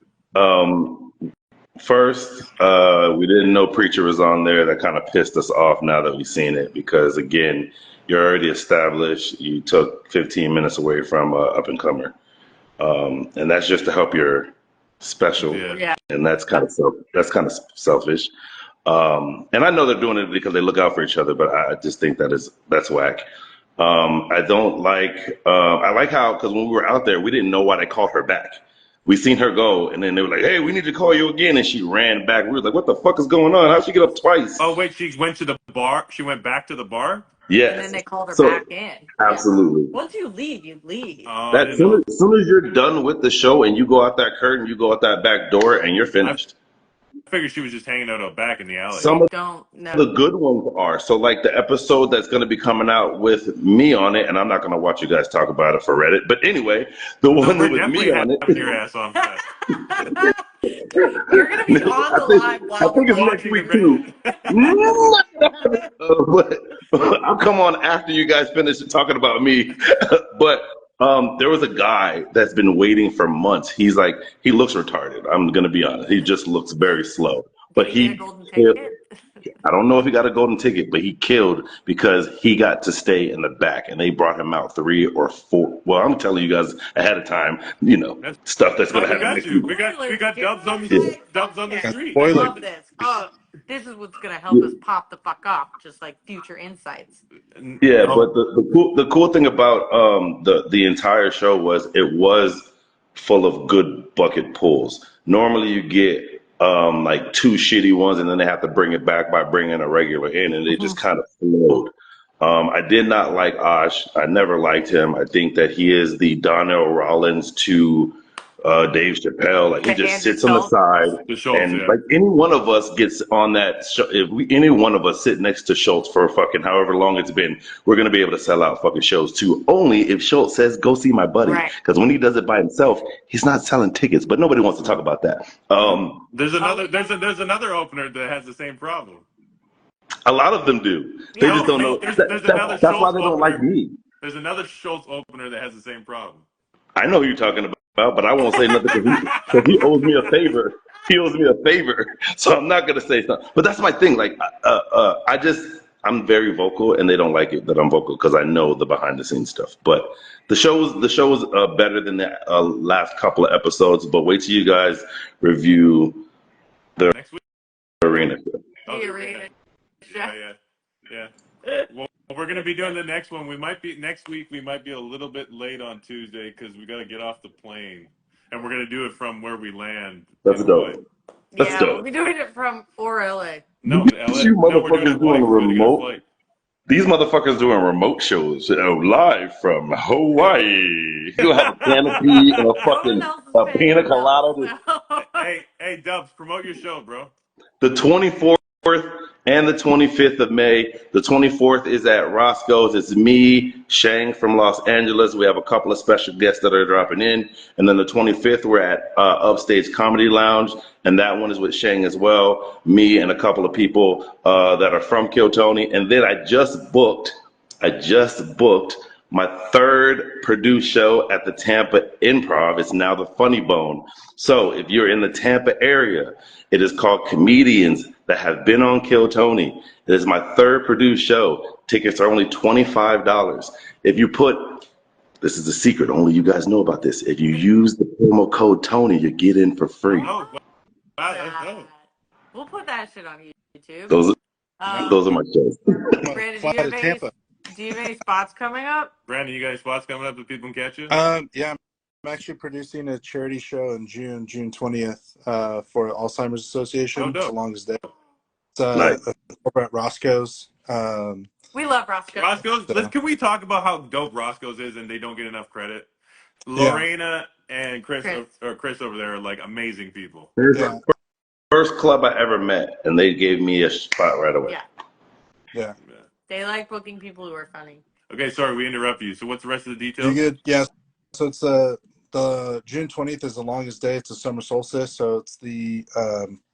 First, we didn't know Preacher was on there. That kind of pissed us off now that we've seen it, because again, you're already established. You took 15 minutes away from up and comer, and that's just to help your special. Yeah. And that's kind of selfish. And I know they're doing it because they look out for each other, but I just think that's whack. I don't like. I like how, because when we were out there, we didn't know why they called her back. We seen her go, and then they were like, "Hey, we need to call you again," and she ran back. We were like, "What the fuck is going on? How'd she get up twice?" Oh wait, she went to the bar. She went back to the bar. Yes. And then they called her So, back in. absolutely. Yeah. Once you leave, you leave. As soon as you're done with the show and you go out that curtain, you go out that back door, and you're finished. I figured she was just hanging out back in the alley. Some of Don't know. the good ones are. So like the episode that's going to be coming out with me on it, and I'm not going to watch you guys talk about it for Reddit, but anyway, the one with me on it. Your ass on that. You're gonna be on the live while I think it's we're next watching week the too. But I'll come on after you guys finish talking about me. But there was a guy that's been waiting for months. He looks retarded. I'm gonna be honest. He just looks very slow. But Did he get a golden ticket? I don't know if he got a golden ticket, but he killed because he got to stay in the back, and they brought him out 3 or 4. Well, I'm telling you guys ahead of time, stuff that's gonna happen next week. We got Dubs on the street. I love this. Oh, this is what's gonna help us pop the fuck off, just like future insights. Yeah, but the cool thing about the entire show was it was full of good bucket pulls. Normally you get like 2 shitty ones, and then they have to bring it back by bringing a regular in, and it just kind of flowed. I did not like Osh. I never liked him. I think that he is the Donnell Rollins to Dave Chappelle. Like, he just sits on the side, and like any one of us gets on that show. If any one of us sit next to Schultz for fucking however long it's been, we're gonna be able to sell out fucking shows too. Only if Schultz says, "Go see my buddy," because when he does it by himself, he's not selling tickets. But nobody wants to talk about that. There's another opener that has the same problem. A lot of them do. They just don't know. That's why they don't like me. There's another Schultz opener that has the same problem. I know who you're talking about, but I won't say nothing because he owes me a favor. He owes me a favor, so I'm not gonna say something. But that's my thing. Like, I'm very vocal, and they don't like it that I'm vocal because I know the behind the scenes stuff. But the show's better than the last couple of episodes. But wait till you guys review the Next week. arena. Oh, The arena. Yeah. Well, we're gonna be doing the next one. Next week. We might be a little bit late on Tuesday because we gotta get off the plane, and we're gonna do it from where we land. That's in Hawaii. dope. That's Yeah, dope. we'll be doing it from LA. No, LA. You No, we're doing it in motherfuckers Hawaii doing a 'cause we gotta get a remote. flight. These motherfuckers doing remote shows live from Hawaii. You'll have a canopy and a No one fucking else is paying pina the colada. bills, so. Hey, Dubs, promote your show, bro. The 24th and the 25th of May. The 24th is at Roscoe's. It's me, Shang from Los Angeles. We have a couple of special guests that are dropping in. And then the 25th, we're at Upstage Comedy Lounge. And that one is with Shang as well. Me and a couple of people that are from Kiltony. And then I just booked my third produced show at the Tampa Improv. It's now the Funny Bone. So if you're in the Tampa area, it is called Comedians That Have Been on Kill Tony. It is my third produced show. Tickets are only $25. If you put, this is a secret, only you guys know about this. If you use the promo code Tony, you get in for free. Oh, wow, that's dope. We'll put that shit on YouTube. Those are my shows. Brandon, Fly to Tampa. do you have any spots coming up? Brandon, you got any spots coming up that people can catch you? Yeah, I'm actually producing a charity show in June 20th, for Alzheimer's Association. Oh, dope. It's the longest day. It's Nice. over at Roscoe's. We love Roscoe. Roscoe's. Can we talk about how dope Roscoe's is and they don't get enough credit? Lorena and Chris over there are like amazing people. Yeah. First club I ever met, and they gave me a spot right away. Yeah. They like booking people who are funny. Okay, sorry, we interrupt you. So what's the rest of the details? You good? Yeah. So it's the June 20th is the longest day. It's a summer solstice, so it's the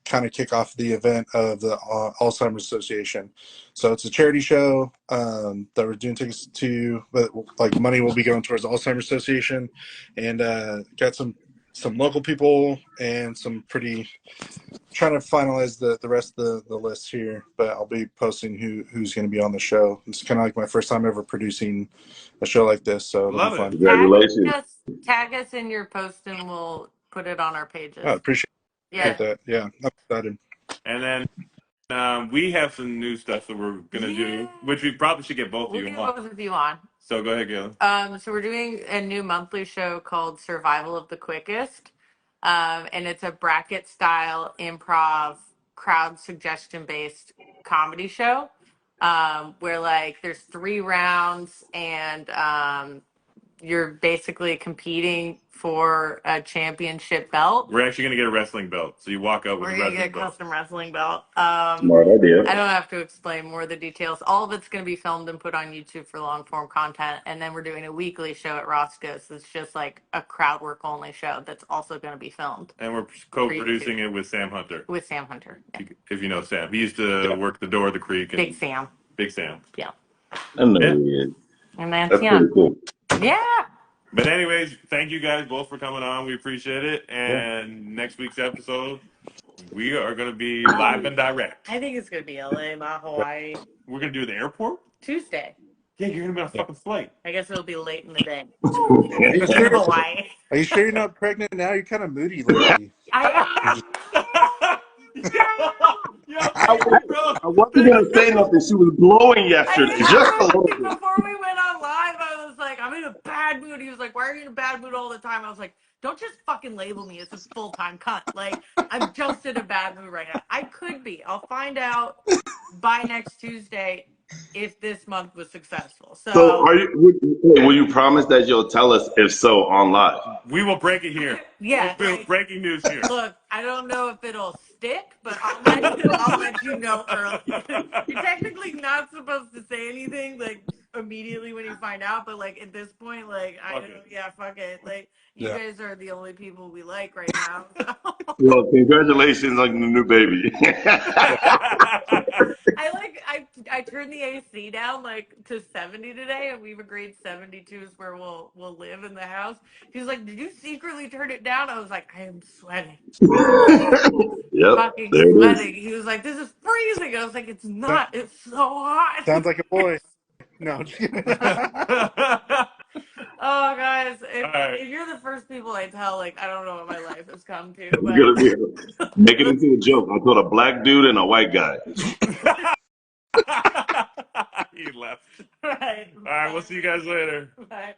kind of kick off the event of the Alzheimer's Association. So it's a charity show that we're doing tickets to, but like money will be going towards the Alzheimer's Association, and got some local people and some pretty. Trying to finalize the rest of the list here, but I'll be posting who's going to be on the show. It's kind of like my first time ever producing a show like this, so it'll be fun. Congratulations. Tag us in your post and we'll put it on our pages. I appreciate that. Yeah, I'm excited. And then we have some new stuff that we're going to do, which we probably should get both of you on. We'll get both of you on. So go ahead, Galen. So we're doing a new monthly show called Survival of the Quickest. And it's a bracket style improv crowd suggestion based comedy show, where like there's 3 rounds and you're basically competing for a championship belt. We're actually going to get a wrestling belt. So you walk out with a wrestling belt. We're going to get a custom wrestling belt. Smart idea. I don't have to explain more of the details. All of it's going to be filmed and put on YouTube for long form content. And then we're doing a weekly show at Roscoe's. It's just like a crowd work only show that's also going to be filmed. And we're co-producing it with Sam Hunter. Yeah. If you know Sam. He used to work the door of the creek. Big Sam. Yeah. I know he is. And that's pretty cool. Yeah. But anyways, thank you guys both for coming on. We appreciate it. And next week's episode, we are going to be live and direct. I think it's going to be LA, not Hawaii. We're going to do the airport? Tuesday. Yeah, you're going to be on a fucking flight. I guess it'll be late in the day. Hawaii. Are you sure you're not pregnant now? You're kind of moody lately. I wasn't going to say nothing. She was glowing yesterday. Just a little bit. Before we went on live, I was like, I'm in a bad mood. He was like, why are you in a bad mood all the time? I was like, don't just fucking label me as a full-time cunt. Like, I'm just in a bad mood right now. I could be. I'll find out by next Tuesday if this month was successful. So will you promise that you'll tell us if so on live? We will break it here. Yeah. Breaking news here. Look, I don't know if it'll stick, but I'll let you know early. You're technically not supposed to say anything like immediately when you find out, but like at this point, like fuck it. Like you guys are the only people we like right now. So. Well, congratulations on the new baby. I turned the AC down like to 70 today, and we've agreed 72 is where we'll live in the house. He's like, "Did you secretly turn it down?" I was like, "I am sweating, Yep, fucking there it is. sweating." He was like, "This is freezing." I was like, "It's That not. It's so hot." sounds like a boy. No, I'm just kidding. Oh, guys, All right. if you're the first people I tell, like, I don't know what my life has come to, It's gonna be make it into a joke. I told a black dude and a white guy. He left. right. All right, we'll see you guys later. Bye.